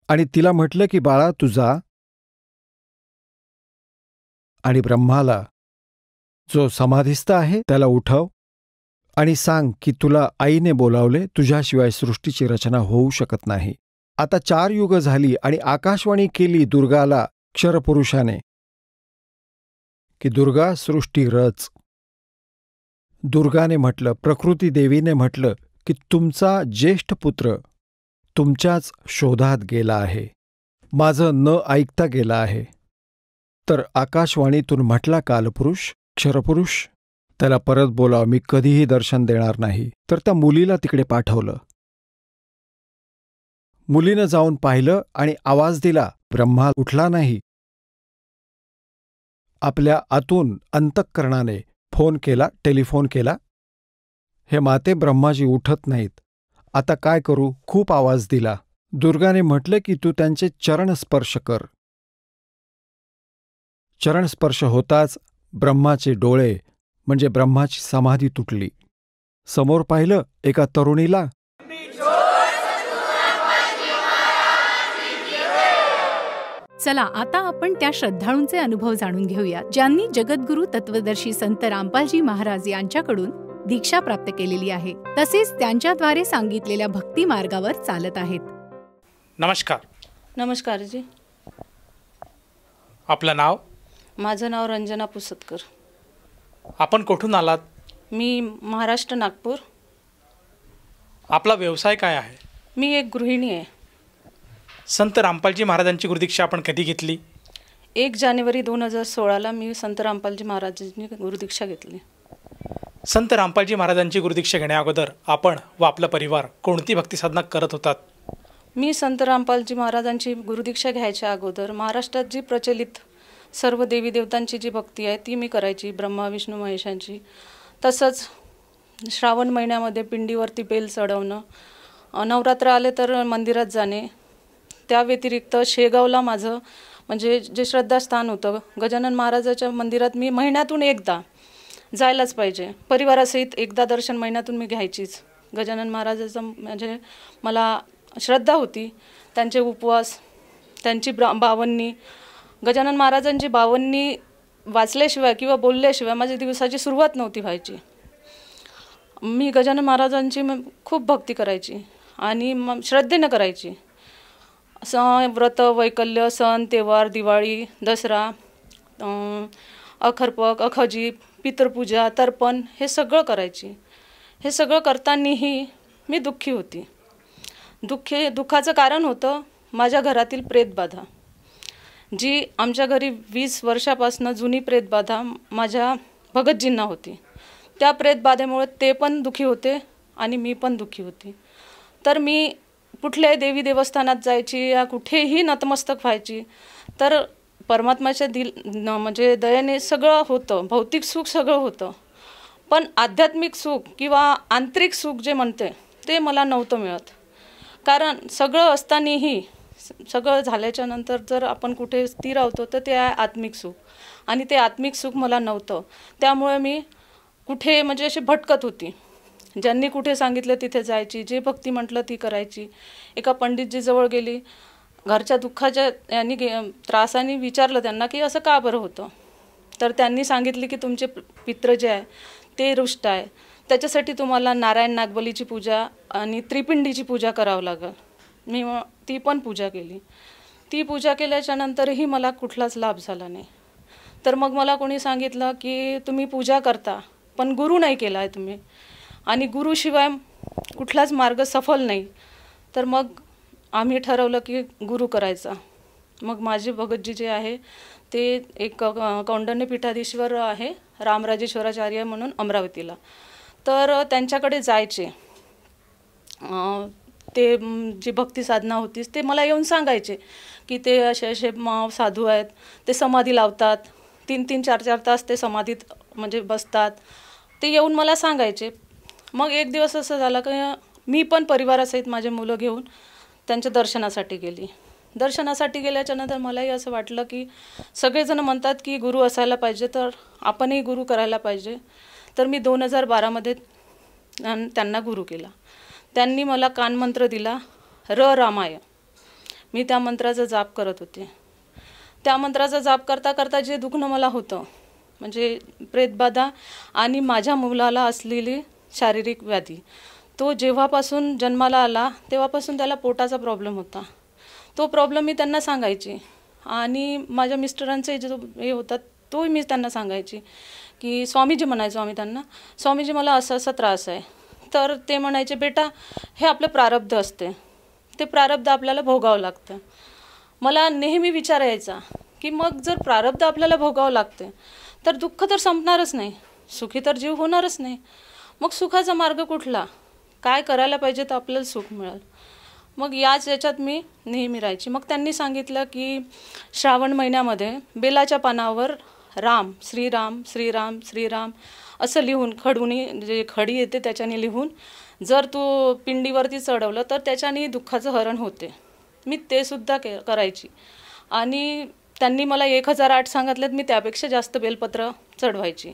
आणि तिला म्हटलं की बाळा तू जा आणि ब्रह्माला जो समाधिस्थ आहे त्याला उठव आणि सांग की तुला आईने बोलावले, तुझ्याशिवाय सृष्टीची रचना होऊ शकत नाही. आता 4 युग झाली आणि आकाशवाणी केली दुर्गाला क्षरपुरुषाने की दुर्गा सृष्टी रच. दुर्गाने म्हटलं, प्रकृती देवीने म्हटलं की तुमचा ज्येष्ठ पुत्र तुमच्याच शोधात गेला आहे, माझं न ऐकता गेला आहे. तर आकाशवाणीतून म्हटला कालपुरुष, क्षरपुरुष, त्याला परत बोलाव, मी कधीही दर्शन देणार नाही. तर त्या मुलीला तिकडे पाठवलं. मुलीनं जाऊन पाहिलं आणि आवाज दिला, ब्रह्मा उठला नाही. आपल्या आतून अंतःकरणाने फोन केला, टेलिफोन केला, हे माते ब्रह्माजी उठत नाहीत. आता काय करू? खूप आवाज दिला. दुर्गाने म्हटले की तू त्यांचे चरण स्पर्श कर. चरण स्पर्श होताच ब्रह्माचे डोळे म्हणजे ब्रह्माची समाधी तुटली. समोर पाहिलं एका तरुणीला.
चला आता आपण त्या श्रद्धाळूंचे अनुभव जाणून घेऊया ज्यांनी जगद्गुरू तत्वदर्शी संत रामपालजी महाराज यांच्याकडून दीक्षा प्राप्त केलेली आहे, तसेच त्यांच्याद्वारे सांगितलेल्या भक्ती मार्गावर चालत आहेत.
नमस्कार.
नमस्कार जी.
आपलं नाव?
माझं नाव रंजना पुसतकर.
आपण कुठून आलात?
मी महाराष्ट्र, नागपूर.
आपला व्यवसाय काय आहे?
मी एक गृहिणी आहे.
संत रामपालजी महाराजांची गुरुदीक्षा आपण कधी घेतली?
1 जानेवारी 2016 मी संत रामपालजी महाराजांनी गुरुदीक्षा घेतली.
संत रामपालजी महाराजांची गुरुदीक्षा घेण्याअगोदर आपण व आपला परिवार कोणती भक्ती साधना करत होतात?
मी संत रामपालजी महाराजांची गुरुदीक्षा घ्यायच्या अगोदर महाराष्ट्रात जी प्रचलित सर्व देवी देवतांची जी भक्ती आहे ती मी करायची, ब्रह्मा विष्णू महेशांची. तसंच श्रावण महिन्यामध्ये पिंडीवरती बेल चढवणं, नवरात्र आले तर मंदिरात जाणे. त्या व्यतिरिक्त शेगावला माझं म्हणजे जे श्रद्धास्थान होतं, गजानन महाराजाच्या मंदिरात मी महिन्यातून एकदा जायलाच पाहिजे. परिवारासहित एकदा दर्शन महिन्यातून मी घ्यायचीच. गजानन महाराजाचं म्हणजे मला श्रद्धा होती. त्यांचे उपवास, त्यांची बावन्नी, गजानन महाराजांची बावन्नी वाचल्याशिवाय किंवा बोलल्याशिवाय माझ्या दिवसाची सुरुवात नव्हती व्हायची. मी गजानन महाराजांची खूप भक्ती करायची आणि श्रद्धेनं करायची. व्रत, वैकल्य, सण, त्योहार, दिवाळी, दसरा, अखरपक, अखजी, पितृपूजा, तर्पण हे सगळं करायची. हे सगळं करतानाही मी दुःखी होती. दुःखाचं कारण होतं माझ्या घरातील प्रेतबाधा, जी आमच्या घरी 20 वर्षापासून जुनी प्रेतबाधा माझ्या भगतजींना होती. त्या प्रेतबाधेमुळे ते पण दुःखी होते आणि मी पण दुःखी होती. तर मी कुठल्याही देवी देवस्थानात जायची या कुठेही नतमस्तक व्हायची तर परमात्म्याच्या म्हणजे दयेने सगळं होतं, भौतिक सुख सगळं होतं, पण आध्यात्मिक सुख किंवा आंतरिक सुख जे म्हणते ते मला नव्हतं मिळत. कारण सगळं असतानाही, सगळं झाल्याच्या नंतर जर आपण कुठे स्थिर होतो तर ते आहे आत्मिक सुख, आणि ते आत्मिक सुख मला नव्हतं. त्यामुळे मी कुठे म्हणजे अशी भटकत होती. ज्यांनी कुठे सांगितलं तिथे जायची, जे भक्ती म्हटलं ती करायची. एका पंडितजीजवळ गेली, घरच्या दुःखाच्या यांनी त्रासाने विचारलं त्यांना की असं का बरं होतं. तर त्यांनी सांगितले की तुमचे पित्र जे आहे ते रुष्ट आहे, त्याच्यासाठी तुम्हाला नारायण नागबलीची पूजा आणि त्रिपिंडीची पूजा करावं लागेल. मी ती पण पूजा केली. ती पूजा केल्याच्या नंतरही मला कुठलाच लाभ झाला नाही. तर मग मला कोणी सांगितलं की तुम्ही पूजा करता पण गुरु नाही केला आहे तुम्ही, आणि गुरुशिवाय कुठलाच मार्ग सफल नाही. तर मग आम्ही ठरवलं की गुरु करायचा. मग माझे भगतजी जे आहे ते एक कौंडण्य पीठाधीश्वर आहे, रामराजेश्वराचार्य म्हणून अमरावतीला. तर त्यांच्याकडे जायचे. ते जी भक्ती साधना होतीच ते मला येऊन सांगायचे की ते असे साधू आहेत, ते समाधी लावतात, 3-3, 4-4 तास ते समाधीत म्हणजे बसतात. ते येऊन मला सांगायचे. मग एक दिवस असं झालं की मी पण परिवारासहित माझे मुलं घेऊन त्यांच्या दर्शनासाठी गेली. दर्शनासाठी गेल्याच्या नंतर मलाही असं वाटलं की सगळेजण म्हणतात की गुरु असायला पाहिजे, तर आपणही गुरु करायला पाहिजे. तर मी 2012मध्ये त्यांना गुरु केला. त्यांनी मला कानमंत्र दिला, रामाय. मी त्या मंत्राचा जाप करत होते. त्या मंत्राचा जाप करता करता जे दुखणं मला होतं म्हणजे प्रेतबाधा आणि माझ्या मुलाला असलेली शारीरिक व्याधी, तो जेव्हापासून जन्माला आला तेव्हापासून त्याला पोटाचा प्रॉब्लेम होता. तो प्रॉब्लेम मी त्यांना सांगायची आणि माझ्या मिस्टरांचे जो हे होतात तोही मी त्यांना सांगायची की स्वामीजी म्हणायचो आम्ही त्यांना, स्वामीजी मला असा असा त्रास आहे. तर ते म्हणायचे बेटा हे आपलं प्रारब्ध असते, ते प्रारब्ध आपल्याला भोगावं लागतं. मला नेहमी विचार यायचा की मग जर प्रारब्ध आपल्याला भोगावं लागते तर दुःख तर संपणारच नाही, सुखी तर जीव होणारच नाही. मग सुखाचा मार्ग कुठला, काय करायला पाहिजे तर आपल्याला सुख मिळेल. मग याच्यात मी नेहमी राहायची. मग त्यांनी सांगितलं की श्रावण महिन्यामध्ये बेलाच्या पानावर राम, श्रीराम श्रीराम श्रीराम असं लिहून खडूनी, जे खडी येते त्याच्याने लिहून, जर तू पिंडीवरती चढवलं तर त्याच्याने दुःखाचं हरण होते. मी ते सुद्धा करायची. आणि त्यांनी मला 1008 सांगितलेत, मी त्यापेक्षा जास्त बेलपत्र चढवायची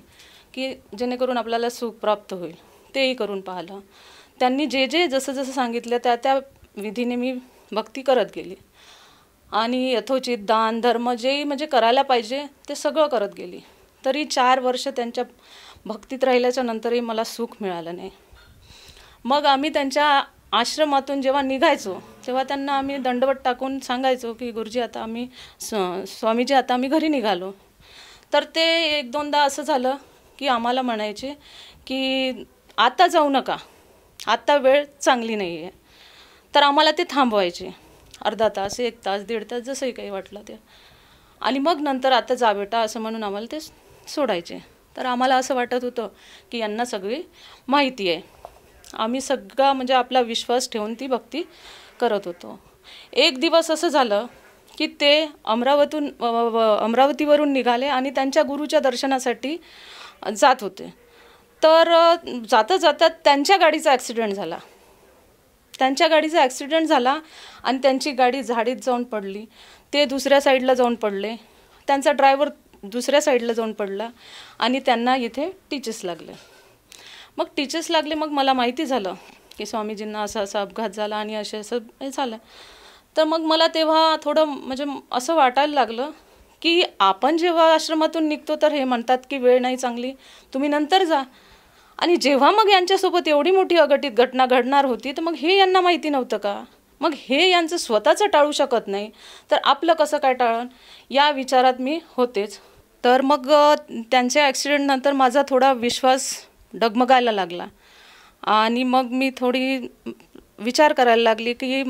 की जेणेकरून आपल्याला सुख प्राप्त होईल. तेही करून पाहिलं त्यांनी. जे जे जसं जसं सांगितलं त्या त्या विधीने मी भक्ती करत गेली. आणि यथोचित दान धर्म जे म्हणजे करायला पाहिजे ते सगळं करत गेली. तरी 4 वर्ष त्यांच्या भक्तीत राहिल्याच्या नंतरही मला सुख मिळालं नाही. मग आम्ही त्यांच्या आश्रमातून जेव्हा निघायचो तेव्हा त्यांना आम्ही दंडवत टाकून सांगायचो की गुरुजी आता आम्ही स्वामीजी आता आम्ही घरी निघालो. तर ते 1-2दा असं झालं की आम्हाला म्हणायचे की आता जाऊ नका, आता वेळ चांगली नाही आहे. तर आम्हाला ते थांबवायचे अर्धा तास, 1 तास, 1.5 तास, जसंही काही वाटलं ते. आणि मग नंतर आता जा बेटा असं म्हणून आम्हाला ते सोडायचे. तर आम्हाला असं वाटत होतं की यांना सगळी माहिती आहे. आम्ही सगळा म्हणजे आपला विश्वास ठेवून ती भक्ती करत होतो. एक दिवस असं झालं की ते अमरावतीवरून निघाले आणि त्यांच्या गुरुच्या दर्शनासाठी जात होते. तर जाता जाता त्यांच्या गाडीचा ॲक्सिडेंट झाला. त्यांच्या गाडीचा ॲक्सिडेंट झाला आणि त्यांची गाडी झाडीत जाऊन पडली. ते दुसऱ्या साईडला जाऊन पडले. त्यांचा ड्रायव्हर दुसऱ्या साईडला जाऊन पडला आणि त्यांना इथे टीचेस लागले. मग मला माहिती झालं की स्वामीजींना असा असा अपघात झाला आणि असं हे झालं. तर मग मला तेव्हा थोडं म्हणजे असं वाटायला लागलं की आपण जेव्हा आश्रमातून निघतो तर हे म्हणतात की वेळ नाही चांगली, तुम्ही नंतर जा. आणि जेव्हा मग यांच्यासोबत एवढी मोठी अघटित घटना घडणार होती तर मग हे यांना माहिती नव्हतं का? मग हे यांचं स्वतःचं टाळू शकत नाही तर आपलं कसं काय टाळण, या विचारात मी होतेच. तर मग त्यांच्या ॲक्सिडेंटनंतर माझा थोडा विश्वास डगमगायला लागला आणि मग मी थोडी विचार करायला लागली की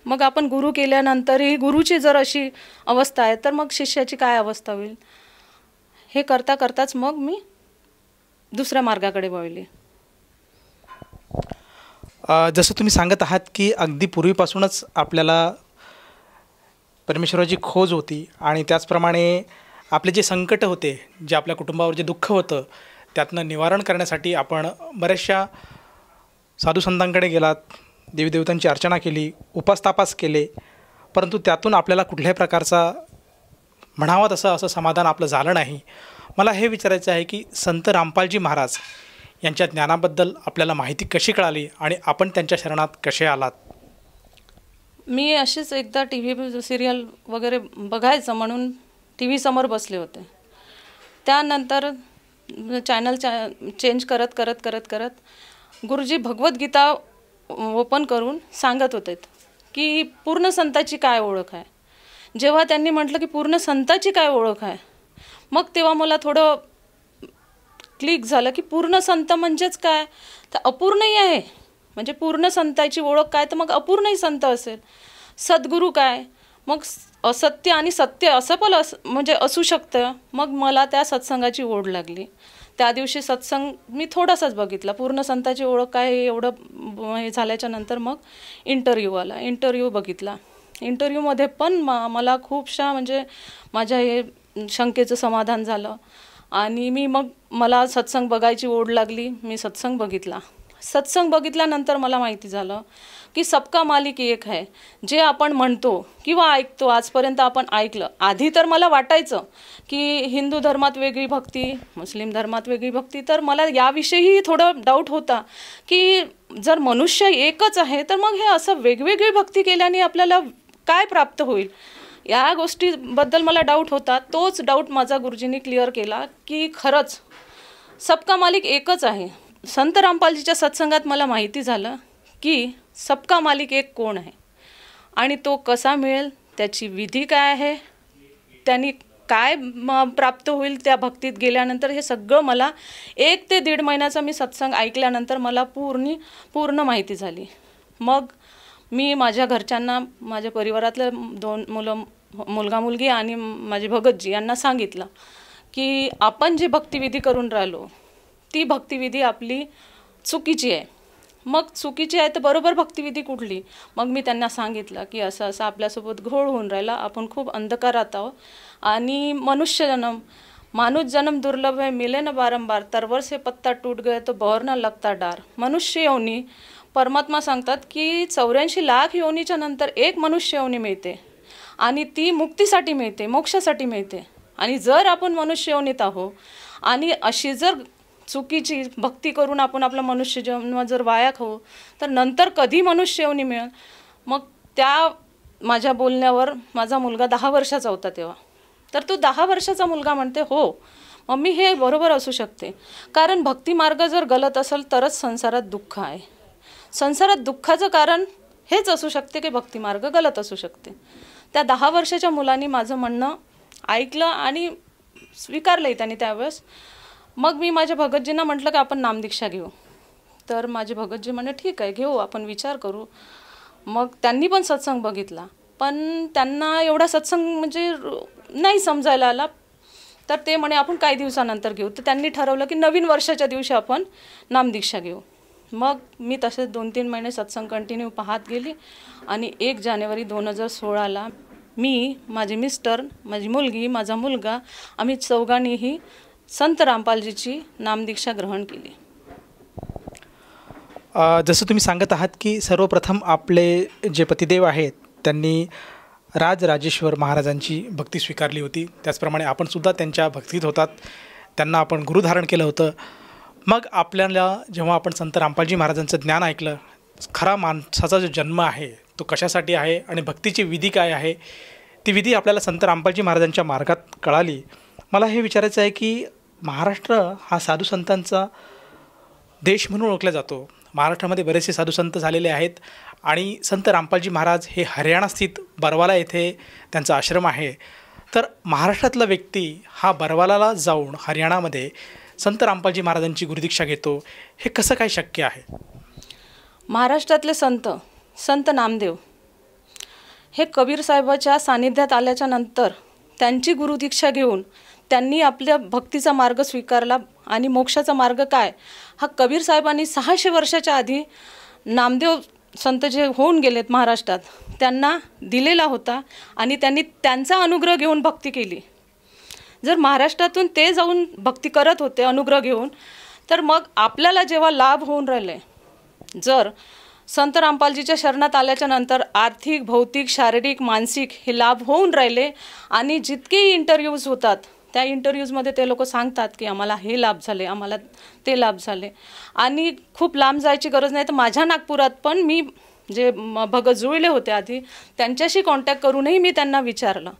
मग आपण गुरु केल्यानंतरही गुरुची जर अशी अवस्था आहे तर मग शिष्याची काय अवस्था होईल. हे करता करताच मग मी दुसऱ्या मार्गाकडे वळली.
जसं तुम्ही सांगत आहात की अगदी पूर्वीपासूनच आपल्याला परमेश्वराची खोज होती आणि त्याचप्रमाणे आपले जे संकट होते, जे आपल्या कुटुंबावर जे दुःख होतं त्यातनं निवारण करण्यासाठी आपण बऱ्याचशा साधुसंतांकडे गेलात, देवीदेवतांची अर्चना केली, उपासतापास केले, परंतु त्यातून आपल्याला कुठल्याही प्रकारचा म्हणावा तसं असं समाधान आपलं झालं नाही. मला हे विचारायचं आहे की संत रामपालजी महाराज यांच्या ज्ञानाबद्दल आपल्याला माहिती कशी कळाली आणि आपण त्यांच्या शरणात कसे आलात?
मी अशीच एकदा TV सिरियल वगैरे बघायचं म्हणून TV समोर बसले होते. त्यानंतर चॅनल चेंज करत गुरुजी भगवद्गीता ओपन करून सांगत होते की पूर्ण संताची काय ओळख आहे. जेव्हा त्यांनी म्हटलं की पूर्ण संताची काय ओळख आहे, मग तेव्हा मला थोडं क्लिक झालं की पूर्ण संत म्हणजेच काय, तर अपूर्णही आहे. म्हणजे पूर्ण संताची ओळख काय, तर मग अपूर्णही संत असेल. सद्गुरू काय, मग असत्य आणि सत्य असं पण म्हणजे असू शकतं. मग मला त्या सत्संगाची ओढ लागली. त्या दिवशी सत्संग मी थोडासाच बघितला. पूर्ण संताची ओळख काय एवढं हे झाल्याच्या नंतर मग इंटरव्ह्यू आला. इंटरव्ह्यू बघितला. इंटरव्ह्यूमध्ये पण मला खूपशा म्हणजे माझ्या हे शंकेचं समाधान झालं आणि मला सत्संग बघायची ओढ लागली. मी सत्संग बघितला. सत्संग बघितल्यानंतर मला माहिती झालं की सबका मालिक एक आहे. जे आपण म्हणतो किंवा ऐकतो, आजपर्यंत आपण ऐकलं. आधी तर मला वाटायचं की हिंदू धर्मात वेगळी भक्ती, मुस्लिम धर्मात वेगळी भक्ती. तर मला याविषयीही थोडं डाऊट होता की जर मनुष्य एकच आहे तर मग हे असं वेगवेगळी भक्ती केल्याने आपल्याला काय प्राप्त होईल, या गोष्टीबद्दल मला डाऊट होता. तोच डाऊट माझा गुरुजींनी क्लिअर केला की खरंच सबका मालिक एकच आहे. संत रामपालजीच्या सत्संगात मला माहिती झालं की सबका मालिक एक कोण आहे आणि तो कसा मिळेल, त्याची विधी काय आहे, त्यांनी काय प्राप्त होईल त्या भक्तीत गेल्यानंतर, हे सगळं मला 1 ते 1.5 महिन्याचा मी सत्संग ऐकल्यानंतर मला पूर्ण माहिती झाली. मग मी माझ्या घरच्यांना, माझ्या परिवारातल्या 2 मुलं, मुलगा मुलगी आणि माझे भगतजी यांना सांगितलं की आपण जे भक्तिविधी करून राहिलो ती भक्तिविधी आपली चुकीची आहे. मग चुकीची आहे तर बरोबर भक्तिविधी कुठली? मग मी त्यांना सांगितलं की असं असं आपल्यासोबत घोळ होऊन राहिला, आपण खूप अंधकारात आहोत आणि मनुष्य जन्म मानुष जन्म दुर्लभ है मिले न बारंबार, तरवर से पत्ता टूट गए तो बहर न लगता डार. मनुष्य योनी, परमात्मा सांगतात की 84 लाख योनीच्या नंतर एक मनुष्य योनी मिळते आणि ती मुक्तीसाठी मिळते, मोक्षासाठी मिळते. आणि जर आपण मनुष्य योनीत आहो आणि अशी जर चुकीची भक्ती करून आपण आपला मनुष्य जन्म जर वाया खाऊ तर नंतर कधी मनुष्य योनी मिळेल. मग त्या माझ्या बोलण्यावर माझा मुलगा 10 वर्षाचा होता तेव्हा. तर तो 10 वर्षाचा मुलगा म्हणते, हो मम्मी हे बरोबर असू शकते, कारण भक्ती मार्ग जर गलत असेल तरच संसारात दुःख आहे. संसारात दुःखाचं कारण हेच असू शकते की भक्ती मार्ग गलत असू शकते. त्या 10 वर्षाच्या मुलांनी माझं म्हणणं ऐकलं आणि स्वीकारलंही त्यांनी त्यावेळेस. मग मी माझ्या भगतजींना म्हटलं की आपण नामदीक्षा घेऊ. तर माझे भगतजी म्हणे ठीक आहे घेऊ, आपण विचार करू. मग त्यांनी पण सत्संग बघितला, पण त्यांना एवढा सत्संग म्हणजे नाही समजायला आला. तर ते म्हणे आपण काही दिवसानंतर घेऊ. तर त्यांनी ठरवलं की नवीन वर्षाच्या दिवशी आपण नामदीक्षा घेऊ. मग मी तसेच 2-3 महिने सत्संग कंटिन्यू पाहत गेली आणि 1 जानेवारी 2016ला मी, माझे मिस्टर, माझी मुलगी, माझा मुलगा, आम्ही चौघांनीही संत रामपालजीची नामदीक्षा ग्रहण केली.
जसं तुम्ही सांगत आहात की सर्वप्रथम आपले जे पतिदेव आहेत त्यांनी राजराजेश्वर महाराजांची भक्ती स्वीकारली होती. त्याचप्रमाणे आपणसुद्धा त्यांच्या भक्तीत होतात, त्यांना आपण गुरुधारण केलं होतं. मग आपल्याला जेव्हा आपण संत रामपालजी महाराजांचं ज्ञान ऐकलं, खरा माणसाचा जो जन्म आहे तो कशासाठी आहे आणि भक्तीची विधी काय आहे, ती विधी आपल्याला संत रामपालजी महाराजांच्या मार्गात कळाली. मला हे विचारायचं आहे की महाराष्ट्र हा साधू संतांचा देश म्हणून ओळखला जातो. महाराष्ट्रामध्ये बरेचसे साधू संत झालेले आहेत आणि संत रामपालजी महाराज हे हरियाणा स्थित बरवाला येथे त्यांचा आश्रम आहे. तर महाराष्ट्रातला व्यक्ती हा बरवालाला जाऊन हरियाणामध्ये संत रामपालजी महाराजांची गुरुदीक्षा घेतो, हे कसं काय शक्य आहे?
महाराष्ट्रातले संत नामदेव हे कबीर साहेबाच्या सानिध्यात आल्याच्या नंतर त्यांची गुरुदीक्षा घेऊन त्यांनी आपल्या भक्तीचा मार्ग स्वीकारला. आणि मोक्षाचा मार्ग काय हा कबीर साहेबांनी 600 वर्षाच्या आधी नामदेव संत जे होऊन गेलेत महाराष्ट्रात त्यांना दिलेला होता आणि त्यांनी त्यांचा अनुग्रह घेऊन भक्ती केली. जर महाराष्ट्रातून ते जाऊन भक्ती करत होते अनुग्रह घेऊन, तर मग आपल्याला जेव्हा लाभ होऊन राहिले, जर संत रामपालजीच्या शरणात आल्याच्या नंतर आर्थिक, भौतिक, शारीरिक, मानसिक हे लाभ होऊन राहिले आणि जितकेही इंटरव्ह्यूज होतात त्या इंटरव्ह्यूजमध्ये ते लोक सांगतात की आम्हाला हे लाभ झाले, आम्हाला ते लाभ झाले. आणि खूप लांब जायची गरज नाही, तर माझ्या नागपुरात पण मी जे भगत जुळले होते आधी त्यांच्याशी कॉन्टॅक्ट करूनही मी त्यांना विचारलं.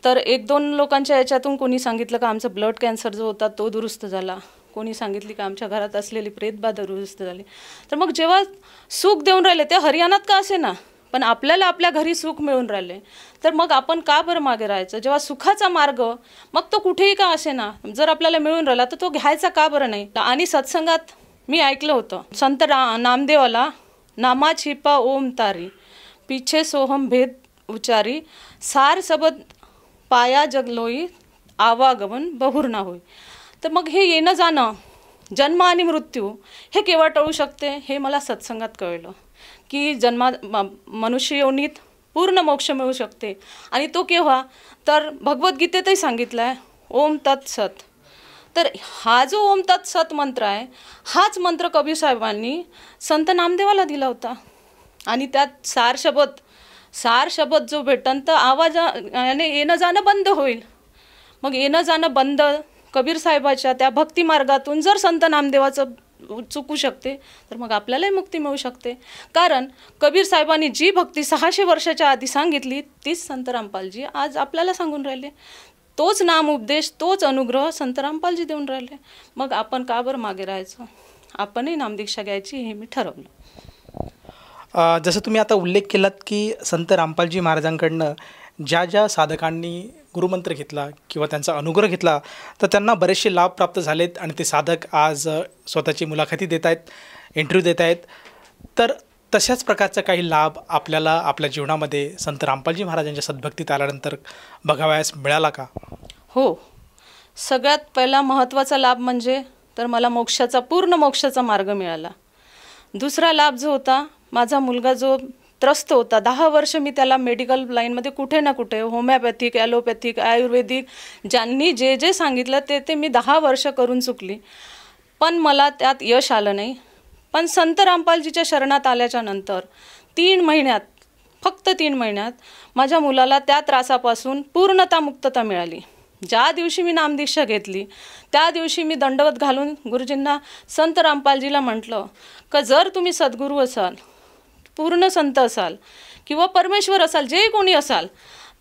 तर 1-2 लोकांच्या याच्यातून कोणी सांगितलं का आमचा ब्लड कॅन्सर जो होता तो दुरुस्त झाला, कोणी सांगितली का आमच्या घरात असलेली प्रेतबाधा दुरुस्त झाली. तर मग जेव्हा सुख देऊन राहिले ते हरियाणात का असे ना, पण आपल्याला आपल्या घरी सुख मिळून राहिले, तर मग आपण का बरं मागे राहायचं? जेव्हा सुखाचा मार्ग मग तो कुठेही का असे ना जर आपल्याला मिळून राहिला तर तो घ्यायचा का बरं नाही? आणि सत्संगात मी ऐकलं होतं संत नामदेवाला नामा छिपा ओम तारी, पीछे सोहम भेद उचारी, सार सबद पाया जगलोई, आवागमन बहुर ना होई. तर मग हे येणं जाणं, जन्म आणि मृत्यू हे केव्हा टळू शकते हे मला सत्संगात कळलं की मनुष्य योनीत पूर्ण मोक्ष मिळू शकते. आणि तो केव्हा? तर भगवद्गीतेतही सांगितलं आहे ओम तत्सत. तर हा जो ओम तत्सत मंत्र आहे हाच मंत्र कबीर साहेबांनी संत नामदेवाला दिला होता. आणि त्यात सार शब्द जो भेटन तर आवाजाने येणं जाणं बंद होईल. मग येणं जाणं बंद कबीर साहेबाच्या त्या भक्ती मार्गातून जर संत नामदेवाचं चुकू शकते तर मग आपल्यालाही मुक्ती मिळू शकते. कारण कबीर साहेबांनी जी भक्ती 600 वर्षाच्या आधी सांगितली तीच संत रामपालजी आज आपल्याला सांगून राहिले. तोच नाम उपदेश, तोच अनुग्रह संत रामपालजी देऊन राहिले. मग आपण का बरं मागे राहायचं? आपणही नामदीक्षा घ्यायची हे मी ठरवलं.
जसं तुम्ही आता उल्लेख केलात की संत रामपालजी महाराजांकडनं ज्या साधकांनी गुरुमंत्र घेतला किंवा त्यांचा अनुग्रह घेतला तर त्यांना बरेचसे लाभ प्राप्त झालेत आणि ते साधक आज स्वतःची मुलाखती देत आहेत, इंटरव्ह्यू देत आहेत. तर तशाच प्रकारचा काही लाभ आपल्याला आपल्या जीवनामध्ये संत रामपालजी महाराजांच्या सद्भक्तीत आल्यानंतर बघावयास मिळाला का?
हो, सगळ्यात पहिला महत्त्वाचा लाभ म्हणजे तर मला पूर्ण मोक्षाचा मार्ग मिळाला. दुसरा लाभ जो होता, माझा मुलगा जो त्रस्त होता. 10 वर्ष मी त्याला मेडिकल लाईनमध्ये कुठे ना कुठे होमिओपॅथिक, ॲलोपॅथिक, आयुर्वेदिक ज्यांनी जे जे सांगितलं ते मी 10 वर्ष करून चुकली, पण मला त्यात यश आलं नाही. पण संत रामपालजीच्या शरणात आल्याच्या नंतर 3 महिन्यात, फक्त 3 महिन्यात माझ्या मुलाला त्या त्रासापासून पूर्णतः मुक्तता मिळाली. ज्या दिवशी मी नामदीक्षा घेतली त्या दिवशी मी दंडवत घालून गुरुजींना, संत रामपालजीला म्हटलं का जर तुम्ही सद्गुरू असाल, पूर्ण संत असाल किंवा परमेश्वर असाल, जे कोणी असाल,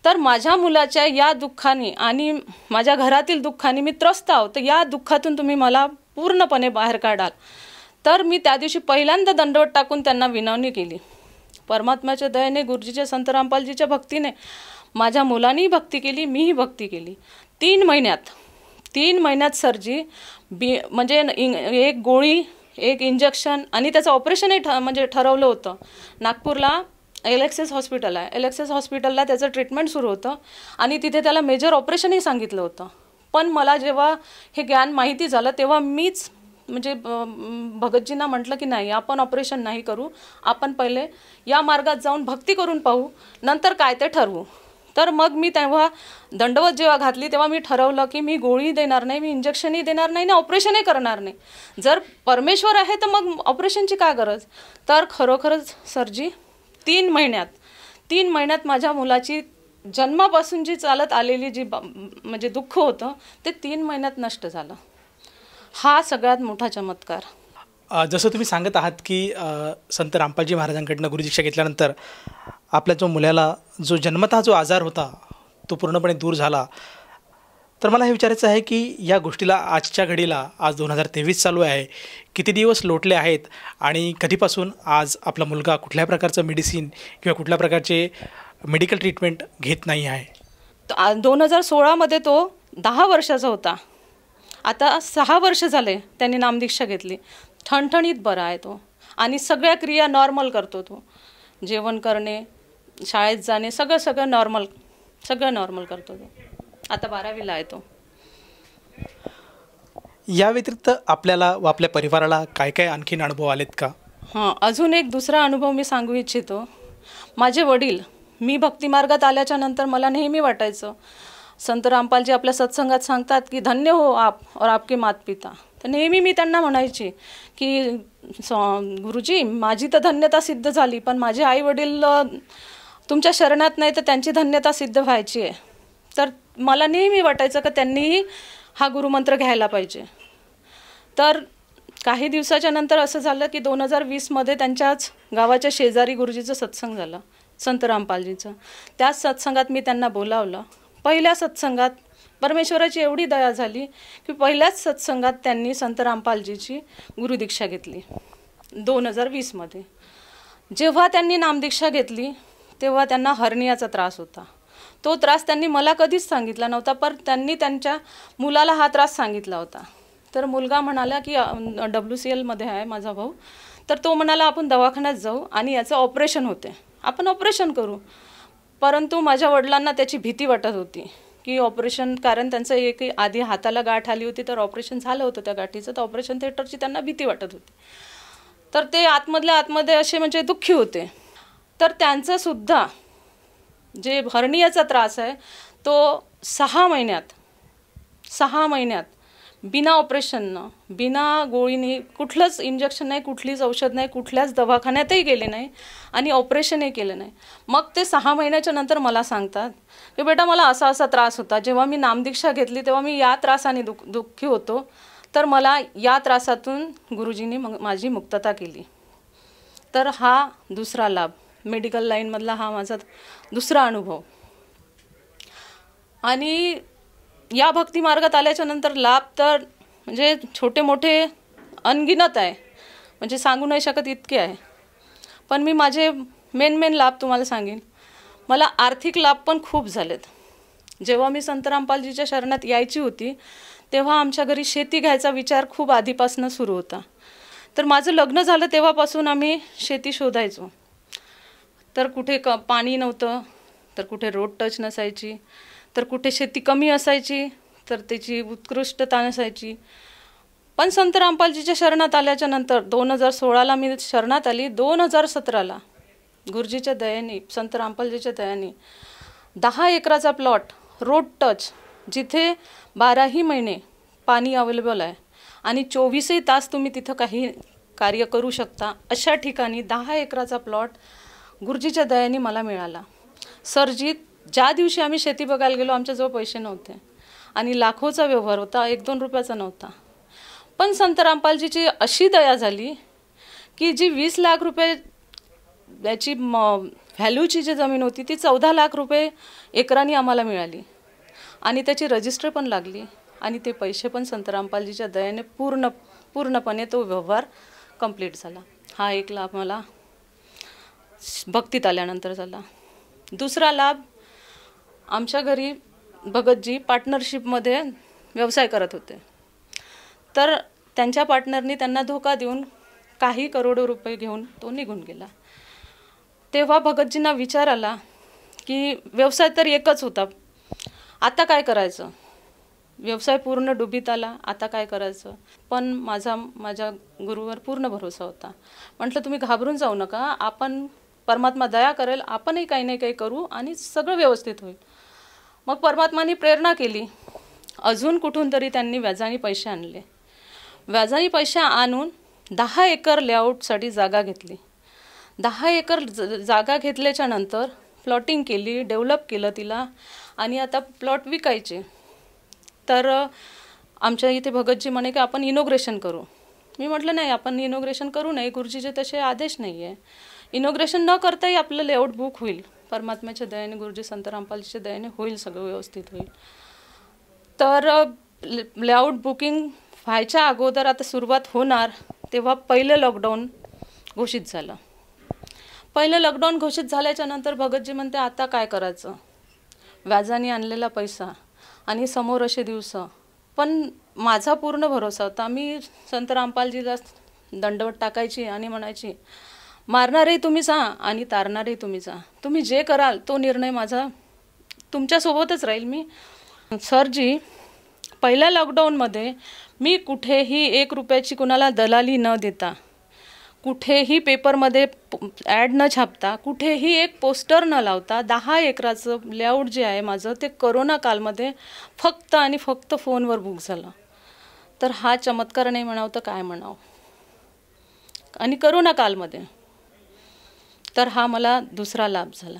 तर माझ्या मुलाच्या या दुःखाने आणि माझ्या घरातील दुःखाने मी त्रस्त आहोत, तर या दुःखातून तुम्ही मला पूर्णपणे बाहेर काढाल. तर मी त्या दिवशी पहिल्यांदा दंडवत टाकून त्यांना विनवणी केली. परमात्म्याच्या दयेने, गुरुजीच्या, संत रामपालजीच्या भक्तीने माझ्या मुलांनीही भक्ती केली, मीही भक्ती केली. 3 महिन्यात सरजी म्हणजे एक गोळी, एक इंजेक्शन आणि त्याचं ऑपरेशनही म्हणजे ठरवलं होतं. नागपूरला एलेक्सिस हॉस्पिटल आहे, एलेक्सिस हॉस्पिटलला त्याचं ट्रीटमेंट सुरू होतं आणि तिथे त्याला मेजर ऑपरेशनही सांगितलं होतं. पण मला जेव्हा हे ज्ञान माहिती झालं तेव्हा मीच म्हणजे भगतजींना म्हटलं की नाही, आपण ऑपरेशन नाही करू, आपण पहिले या मार्गात जाऊन भक्ती करून पाहू, नंतर काय ते ठरवू. तर मग मी तेव्हा दंडवत जेव्हा घातली तेव्हा मी ठरवलं की मी गोळी देणार नाही, मी इंजेक्शनही देणार नाही आणि ऑपरेशनही करणार नाही. जर परमेश्वर आहे तर मग ऑपरेशनची काय गरज. तर खरोखरच सरजी 3 महिन्यात माझ्या मुलाची जन्मापासून जी चालत आलेली जी म्हणजे दुःख होतं ते 3 महिन्यात नष्ट झालं. हा सगळ्यात मोठा चमत्कार.
जसं तुम्ही सांगत आहात की संत रामपालजी महाराजांकडनं गुरुदीक्षा घेतल्यानंतर आपल्या जो मुलाला जो जन्मतः जो आजार होता तो पूर्णपणे दूर झाला. तर मला हे विचारायचं आहे की या गोष्टीला आजच्या घडीला, आज 2023 चालू आहे, किती दिवस लोटले आहेत आणि कधीपासून आज आपला मुलगा कुठल्या प्रकारचं मेडिसिन किंवा कुठल्या प्रकारचे मेडिकल ट्रीटमेंट घेत नाही आहे?
2016मध्ये तो 10 वर्षाचा होता. आता 6 वर्ष झाले त्यांनी नामदीक्षा घेतली. ठणठणीत बरा आहे तो आणि सगळ्या क्रिया नॉर्मल करतो. तो जेवण करणे, शाळेत जाणे, सगळं नॉर्मल करतो. तो आता 12वीला आहे तो.
या व्यतिरिक्त आपल्याला व आपल्या परिवाराला काय काय आणखीन अनुभव आलेत का?
हां, अजून एक दुसरा अनुभव मी सांगू इच्छितो. माझे वडील, मी भक्तिमार्गात आल्याच्या नंतर मला नेहमी वाटायचं, संत रामपालजी आपल्या सत्संगात सांगतात की धन्य हो आप और आपके मात पिता. तर नेहमी मी त्यांना म्हणायची की गुरुजी, माझी तर धन्यता सिद्ध झाली, पण माझे आई वडील तुमच्या शरणात नाही तर त्यांची धन्यता सिद्ध व्हायची आहे. तर मला नेहमी वाटायचं की त्यांनीही हा गुरुमंत्र घ्यायला पाहिजे. तर काही दिवसाच्या नंतर असं झालं की 2020मध्ये त्यांच्याच गावाच्या शेजारी गुरुजीचं सत्संग झालं, संत रामपालजीचं. त्याच सत्संगात मी त्यांना बोलावलं. पहिल्या सत्संगात परमेश्वराची एवढी दया झाली की पहिल्याच सत्संगात त्यांनी संत रामपालजीची गुरुदीक्षा घेतली 2020मध्ये. जेव्हा त्यांनी नामदीक्षा घेतली तेव्हा त्यांना हर्नियाचा त्रास होता. तो त्रास त्यांनी मला कधीच सांगितला नव्हता, पण त्यांनी त्यांच्या मुलाला हा त्रास सांगितला होता. तर मुलगा म्हणाला की WCLमध्ये आहे माझा भाऊ, तर तो म्हणाला आपण दवाखान्यात जाऊ आणि याचं ऑपरेशन होते, आपण ऑपरेशन करू. परंतु माझ्या वडिलांना त्याची भीती वाटत होती की ऑपरेशन, कारण त्यांचं एक आधी हाताला गाठ आली होती, तर ऑपरेशन झालं होतं त्या गाठीचं, तर ऑपरेशन थिएटरची त्यांना भीती वाटत होती. तर ते आतमधल्या आतमध्ये असे म्हणजे दुःखी होते. तर त्यांचं सुद्धा जे हर्नियाचा त्रास आहे तो 6 महिन्यात बिना ऑपरेशननं, बिना गोळीने, कुठलंच इंजेक्शन नाही, कुठलीच औषध नाही, कुठल्याच दवाखान्यातही गेले नाही आणि ऑपरेशनही केलं नाही. मग ते 6 महिन्याच्या नंतर मला सांगतात की बेटा मला असा त्रास होता, जेव्हा मी नामदीक्षा घेतली तेव्हा मी या त्रासाने दुःखी होतो, तर मला या त्रासातून गुरुजींनी माझी मुक्तता केली. तर हा दुसरा लाभ, मेडिकल लाईनमधला हा माझा दुसरा अनुभव. आणि या भक्ती मार्गात आल्याच्या नंतर लाभ तर म्हणजे छोटे मोठे अनगिनत आहे, म्हणजे सांगू नाही शकत इतके आहे. पण मी माझे मेन लाभ तुम्हाला सांगेन. मला आर्थिक लाभ पण खूप झालेत. जेव्हा मी संत रामपालजीच्या शरणात यायची होती तेव्हा आमच्या घरी शेती घ्यायचा विचार खूप आधीपासून सुरू होता. तर माझं लग्न झालं तेव्हापासून आम्ही शेती शोधायचो. तर कुठे पाणी नव्हतं, तर कुठे रोड टच नसायची, तर कुठे शेती कमी असायची, तर त्याची उत्कृष्टता नसायची. पण संत रामपालजीच्या शरणात आल्याच्या नंतर 2016ला मी शरणात आली, 2017ला गुरुजीच्या दयेने, संत रामपालजीच्या दयेने 10 एकराचा प्लॉट रोड टच, जिथे 12ही महिने पाणी अवेलेबल आहे आणि 24ही तास तुम्ही तिथं काही कार्य करू शकता, अशा ठिकाणी 10 एकराचा प्लॉट गुरुजीच्या दयेने मला मिळाला. सरजी, ज्या दिवशी आम्ही शेती बघायला गेलो आमच्याजवळ पैसे नव्हते आणि लाखोचा व्यवहार होता, 1-2 रुपयाचा नव्हता. पण संत रामपालजीची अशी दया झाली की जी 20 लाख रुपये याची व्हॅल्यूची जी जमीन होती ती 14 लाख रुपये एकराने आम्हाला मिळाली आणि त्याची रजिस्टर पण लागली आणि ते पैसे पण संत रामपालजीच्या दयेने पूर्णपणे तो व्यवहार कंप्लीट झाला. हा एक लाभ मला भक्तीत आल्यानंतर झाला. दुसरा लाभ, आमच्या घरी भगतजी पार्टनरशिपमध्ये व्यवसाय करत होते. तर त्यांच्या पार्टनरनी त्यांना धोका देऊन काही करोडो रुपये घेऊन तो निघून गेला. तेव्हा भगतजींना विचार आला की व्यवसाय तर एकच होता, आता काय करायचं? व्यवसाय पूर्ण डुबीत आला, आता काय करायचं? पण माझ्या गुरुवर पूर्ण भरोसा होता. म्हटलं तुम्ही घाबरून जाऊ नका, आपण परमात्मा दया करेल, आपणही काही नाही काही करू आणि सगळं व्यवस्थित होईल. मग परमात्माने प्रेरणा केली. अजून कुठून तरी त्यांनी व्याजाने पैसे आणले. व्याजाने पैसे आणून 10 एकर लेआउटसाठी जागा घेतली. 10 एकर जागा घेतल्याच्या नंतर प्लॉटिंग केली, डेव्हलप केलं तिला आणि आता प्लॉट विकायचे. तर आमच्या इथे भगतजी म्हणे की आपण इनॉग्रेशन करू. मी म्हटलं नाही, आपण इनॉग्रेशन करू नये, गुरुजीचे तसे आदेश नाही आहे. इनॉग्रेशन न करताही आपलं लेआउट बुक होईल, परमात्म्याच्या दयेने, गुरुजी संत रामपालजीच्या दयेने होईल, सगळं व्यवस्थित होईल. तर लेआउट बुकिंग व्हायच्या अगोदर आता सुरुवात होणार तेव्हा पहिलं लॉकडाऊन घोषित झालं. पहिलं लॉकडाऊन घोषित झाल्याच्या नंतर भगतजी म्हणते आता काय करायचं? व्याजाने आणलेला पैसा आणि समोर असे दिवस. पण माझा पूर्ण भरोसा होता. मी संत रामपालजीला दंडवत टाकायची आणि म्हणायची, मारणारही तुम्ही जा आणि तारणारही तुम्ही जा, तुम्ही जे कराल तो निर्णय माझा तुमच्यासोबतच राहील. मी सरजी, पहिल्या लॉकडाऊनमध्ये मी कुठेही 1 रुपयाची कुणाला दलाली न देता, कुठेही पेपरमध्ये ॲड न छापता, कुठेही एक पोस्टर न लावता 10 एकराचं लेआउट जे आहे माझं ते करोना कालमध्ये फक्त आणि फक्त फोनवर बुक झालं. तर हा चमत्कार नाही म्हणावं तर काय म्हणावं, आणि करोना कालमध्ये. तर हा मला दुसरा लाभ झाला.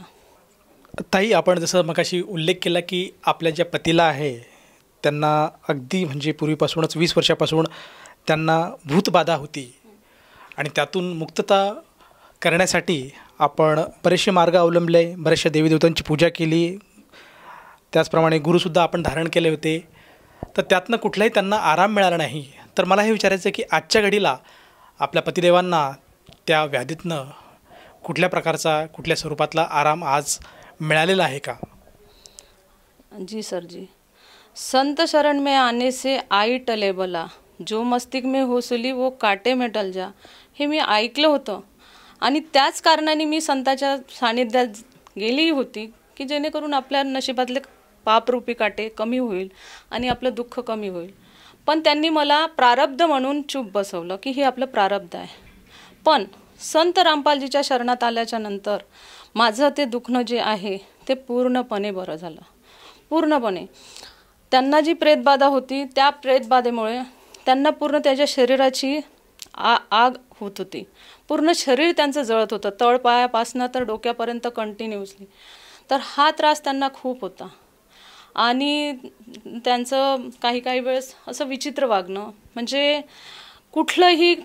ताई, आपण जसं मगाशी उल्लेख केला की आपल्या ज्या पतीला आहे त्यांना अगदी म्हणजे पूर्वीपासूनच 20 वर्षापासून त्यांना भूतबाधा होती आणि त्यातून मुक्तता करण्यासाठी आपण बरेचसे मार्ग अवलंबले, बऱ्याचशा देवीदेवतांची पूजा केली, त्याचप्रमाणे गुरुसुद्धा आपण धारण केले होते. तर त्यातनं कुठलाही त्यांना आराम मिळाला नाही. तर मला हे विचारायचं आहे की आजच्या घडीला आपल्या पतिदेवांना त्या व्याधीतनं कुठल्या प्रकारचा, कुठल्या स्वरूपातला आराम आज मिळालेला आहे का?
जी सर जी. संत शरण में आने से आई टले बला, जो मस्तिष्क में होसली वो काटे में टल जा, हे मी ऐकलं होतं. आणि त्याच कारणाने मी संताच्या सानिध्यात गेलीही होती की जेणेकरून आपल्या नशिबातले पापरूपी काटे कमी होईल आणि आपलं दुःख कमी होईल. पण त्यांनी मला प्रारब्ध म्हणून चूप बसवलं की हे आपलं प्रारब्ध आहे. पण संत रामपालजीच्या शरणात आल्याच्या नंतर माझं ते दुखणं जे आहे ते पूर्णपणे बरं झालं. पूर्णपणे. त्यांना जी प्रेतबाधा होती त्या प्रेतबाधेमुळे त्यांना पूर्ण त्याच्या शरीराची आग होत होती. पूर्ण शरीर त्यांचं जळत होतं, तळपायापासनं तर डोक्यापर्यंत कंटिन्युअसली. तर हा त्रास त्यांना खूप होता. आणि त्यांचं काही वेळेस असं विचित्र वागणं, म्हणजे कुठलंही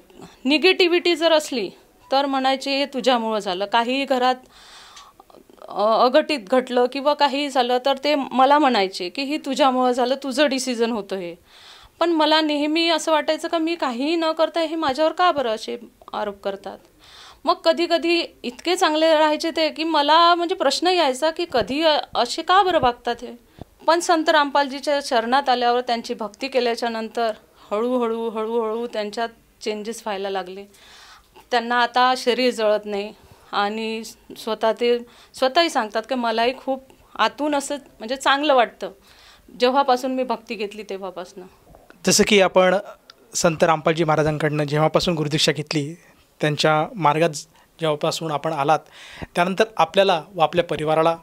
निगेटिव्हिटी जर असली तर म्हणायचे हे तुझ्यामुळं झालं. काही घरात अघटित घडलं किंवा काही झालं तर ते मला म्हणायचे की ही तुझ्यामुळं झालं, तुझं डिसिजन होतं हे. पण मला नेहमी असं वाटायचं का मी काहीही न करता हे माझ्यावर का बरं असे आरोप करतात. मग कधी कधी इतके चांगले राहायचे ते की मला म्हणजे प्रश्न यायचा की कधी असे का बरं वागतात हे. पण संत रामपालजीच्या शरणात आल्यावर त्यांची भक्ती केल्याच्या नंतर हळूहळू त्यांच्यात चेंजेस व्हायला लागले. त्यांना आता शरीर जळत नाही आणि स्वतःही सांगतात की मलाही खूप आतून असं म्हणजे चांगलं वाटतं जेव्हापासून मी भक्ती घेतली तेव्हापासून.
जसं की आपण संत रामपालजी महाराजांकडनं जेव्हापासून गुरुदीक्षा घेतली, त्यांच्या मार्गात जेव्हापासून आपण आलात त्यानंतर आपल्याला व आपल्या परिवाराला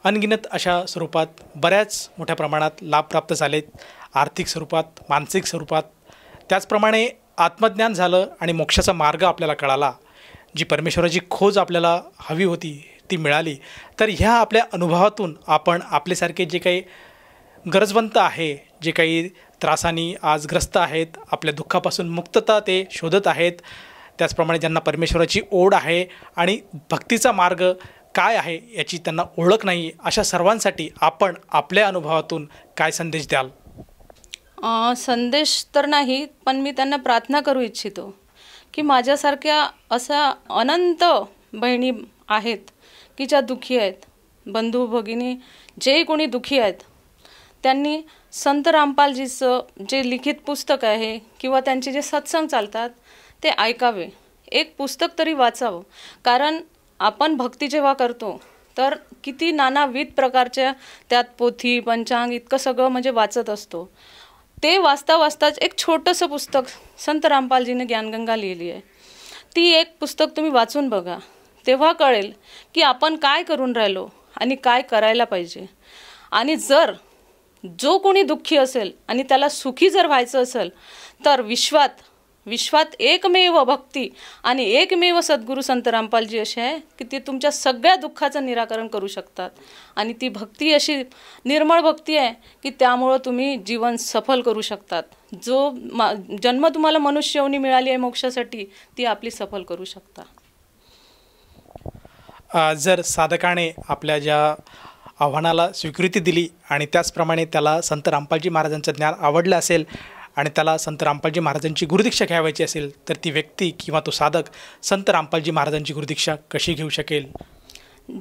अनगिनत अशा स्वरूपात बऱ्याच मोठ्या प्रमाणात लाभ प्राप्त झालेत, आर्थिक स्वरूपात, मानसिक स्वरूपात. त्याचप्रमाणे आत्मज्ञान झालं आणि मोक्षाचा मार्ग आपल्याला कळाला. जी परमेश्वराची खोज आपल्याला हवी होती ती मिळाली. तर ह्या आपल्या अनुभवातून आपण आपल्यासारखे जे काही गरजवंत आहे, जे काही त्रासानी आज ग्रस्त आहेत, आपल्या दुःखापासून मुक्तता ते शोधत आहेत, त्याचप्रमाणे ज्यांना परमेश्वराची ओढ आहे आणि भक्तीचा मार्ग काय आहे याची त्यांना ओळख नाही, अशा सर्वांसाठी आपण आपल्या अनुभवातून काय संदेश द्याल?
संदेश तर नाही, पण मी त्यांना प्रार्थना करू इच्छितो की माझ्यासारख्या अशा अनंत बहिणी आहेत की ज्या दुःखी आहेत, बंधू भगिनी जे कोणी दुःखी आहेत, त्यांनी संत रामपालजीचं जे लिखित पुस्तक आहे किंवा त्यांचे जे सत्संग चालतात ते ऐकावे, एक पुस्तक तरी वाचावं. कारण आपण भक्ती जेव्हा करतो तर किती नानाविध प्रकारच्या त्यात पोथी पंचांग इतकं सगळं म्हणजे वाचत असतो. ते वाचता वाचताच एक छोटंसं पुस्तक संत रामपालजीने ज्ञानगंगा लिहिली आहे, ती एक पुस्तक तुम्ही वाचून बघा. तेव्हा कळेल की आपण काय करून राहिलो आणि काय करायला पाहिजे. आणि जर जो कोणी दुःखी असेल आणि त्याला सुखी जर व्हायचं असेल तर विश्वात एकमेव भक्ती आणि एकमेव सद्गुरू संत रामपालजी असे आहे की ते तुमच्या सगळ्या दुःखाचं निराकरण करू शकतात. आणि ती भक्ती अशी निर्मळ भक्ती आहे की त्यामुळं तुम्ही जीवन सफल करू शकतात. जो जन्म तुम्हाला मनुष्य योनी मिळाली आहे मोक्षासाठी, ती आपली सफल करू शकता.
जर साधकाने आपल्या ज्या आव्हानाला स्वीकृती दिली आणि त्याचप्रमाणे त्याला संत रामपालजी महाराजांचं ज्ञान आवडलं असेल आणि त्याला संत रामपालजी महाराजांची गुरुदीक्षा घ्यावायची असेल तर ती व्यक्ती किंवा तो साधक संत रामपालजी महाराजांची गुरुदीक्षा कशी घेऊ शकेल?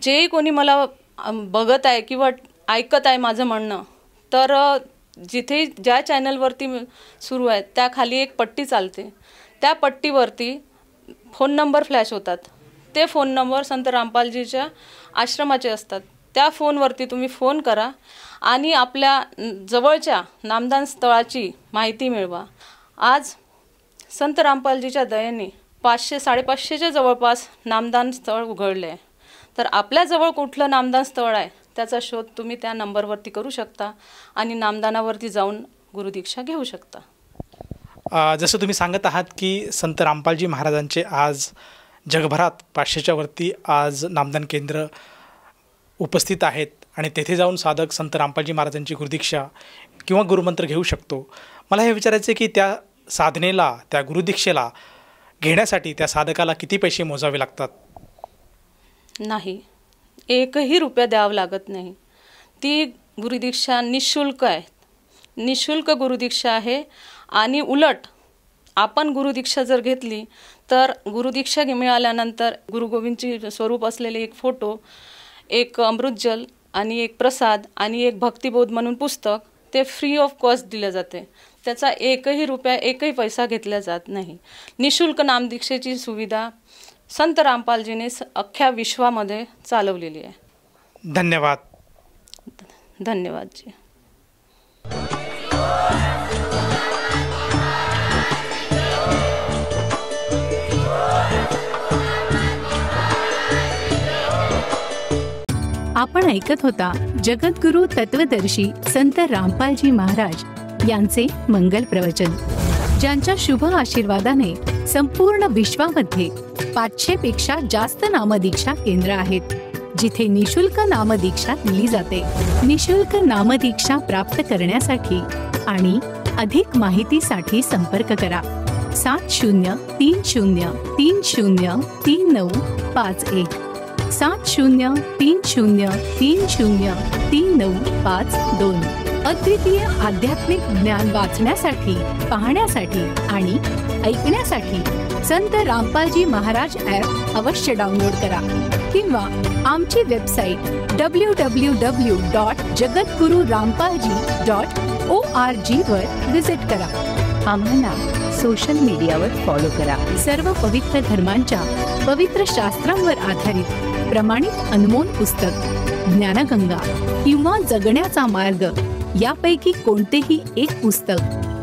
जे कोणी मला बघत आहे किंवा ऐकत आहे माझं म्हणणं, तर जिथे ज्या चॅनलवरती सुरू आहे त्या खाली एक पट्टी चालते, त्या पट्टीवरती फोन नंबर फ्लॅश होतात. ते फोन नंबर संत रामपालजीच्या आश्रमाचे असतात. त्या फोनवरती तुम्ही फोन करा आणि आपल्या जवळच्या नामदान स्थळाची माहिती मिळवा. आज संत रामपालजीच्या दयेने 500-550च्या जवळपास नामदान स्थळ उघडले आहे. तर आपल्याजवळ कुठलं नामदान स्थळ आहे त्याचा शोध तुम्ही त्या नंबरवरती करू शकता आणि नामदानावरती जाऊन गुरुदीक्षा घेऊ शकता.
जसं तुम्ही सांगत आहात की संत रामपालजी महाराजांचे आज जगभरात 500च्या वरती आज नामदान केंद्र उपस्थित आहेत आणि तेथे जाऊन साधक संत रामपालजी महाराजांची गुरुदीक्षा किंवा गुरुमंत्र घेऊ शकतो. मला हे विचारायचं आहे की त्या साधनेला, त्या गुरुदीक्षेला घेण्यासाठी त्या साधकाला किती पैसे मोजावे लागतात?
नाही, एकही रुपया द्यावा लागत नाही. ती गुरुदीक्षा निःशुल्क आहे, निःशुल्क गुरुदीक्षा आहे. आणि उलट आपण गुरुदीक्षा जर घेतली तर गुरुदीक्षा मिळाल्यानंतर गुरु गोविंदची स्वरूप असलेले एक फोटो, एक अमृतजल आणि एक प्रसाद आणि एक भक्तिबोध म्हणून पुस्तक ते फ्री ऑफ कॉस्ट दिले जाते. त्याचा एकही रुपया, एकही पैसा घेतला जात नाही. निःशुल्क नामदीक्षेची सुविधा संत रामपालजीने अख्ख्या विश्वामध्ये चालवलेली आहे.
धन्यवाद.
धन्यवाद जी.
आपण ऐकत होता जगद्गुरु तत्वदर्शी संत रामपालजी महाराज यांचे मंगल प्रवचन, ज्यांच्या शुभ आशीर्वादाने संपूर्ण विश्वामध्ये 500 पेक्षा जास्त नामदीक्षा केंद्र आहेत, जिथे निशुल्क नामदीक्षा दिली जाते. निशुल्क नामदीक्षा प्राप्त करण्यासाठी आणि अधिक माहितीसाठी संपर्क करा 7030303951 7030303952. अद्वितीय आध्यात्मिक ज्ञान वाचण्यासाठी, पाहण्यासाठी आणि ऐकण्यासाठी संत रामपालजी महाराज ॲप अवश्य डाउनलोड करा किंवा आमची वेबसाईट www.jagadgururampalji.org वर व्हिजिट करा. आम्हाला सोशल मीडियावर फॉलो करा. सर्व पवित्र धर्मांच्या पवित्र शास्त्रांवर आधारित प्रमाणित अनमोल पुस्तक ज्ञानगंगा किंवा जगण्याचा मार्ग यापैकी कोणतेही एक पुस्तक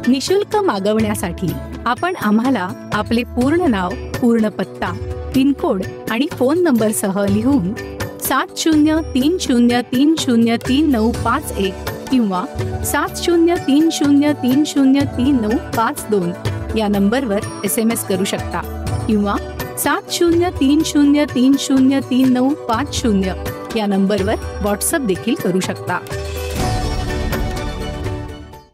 निशुल्क मागवण्यासाठी आपण आम्हाला आपले पूर्ण नाव, पूर्ण पत्ता पिनकोड आणि फोन नंबरसह लिहून 7030303951 किंवा 7030303952 या नंबरवर SMS करू शकता किंवा 7030303950 या नंबरवर व्हॉट्सअप देखील करू शकता.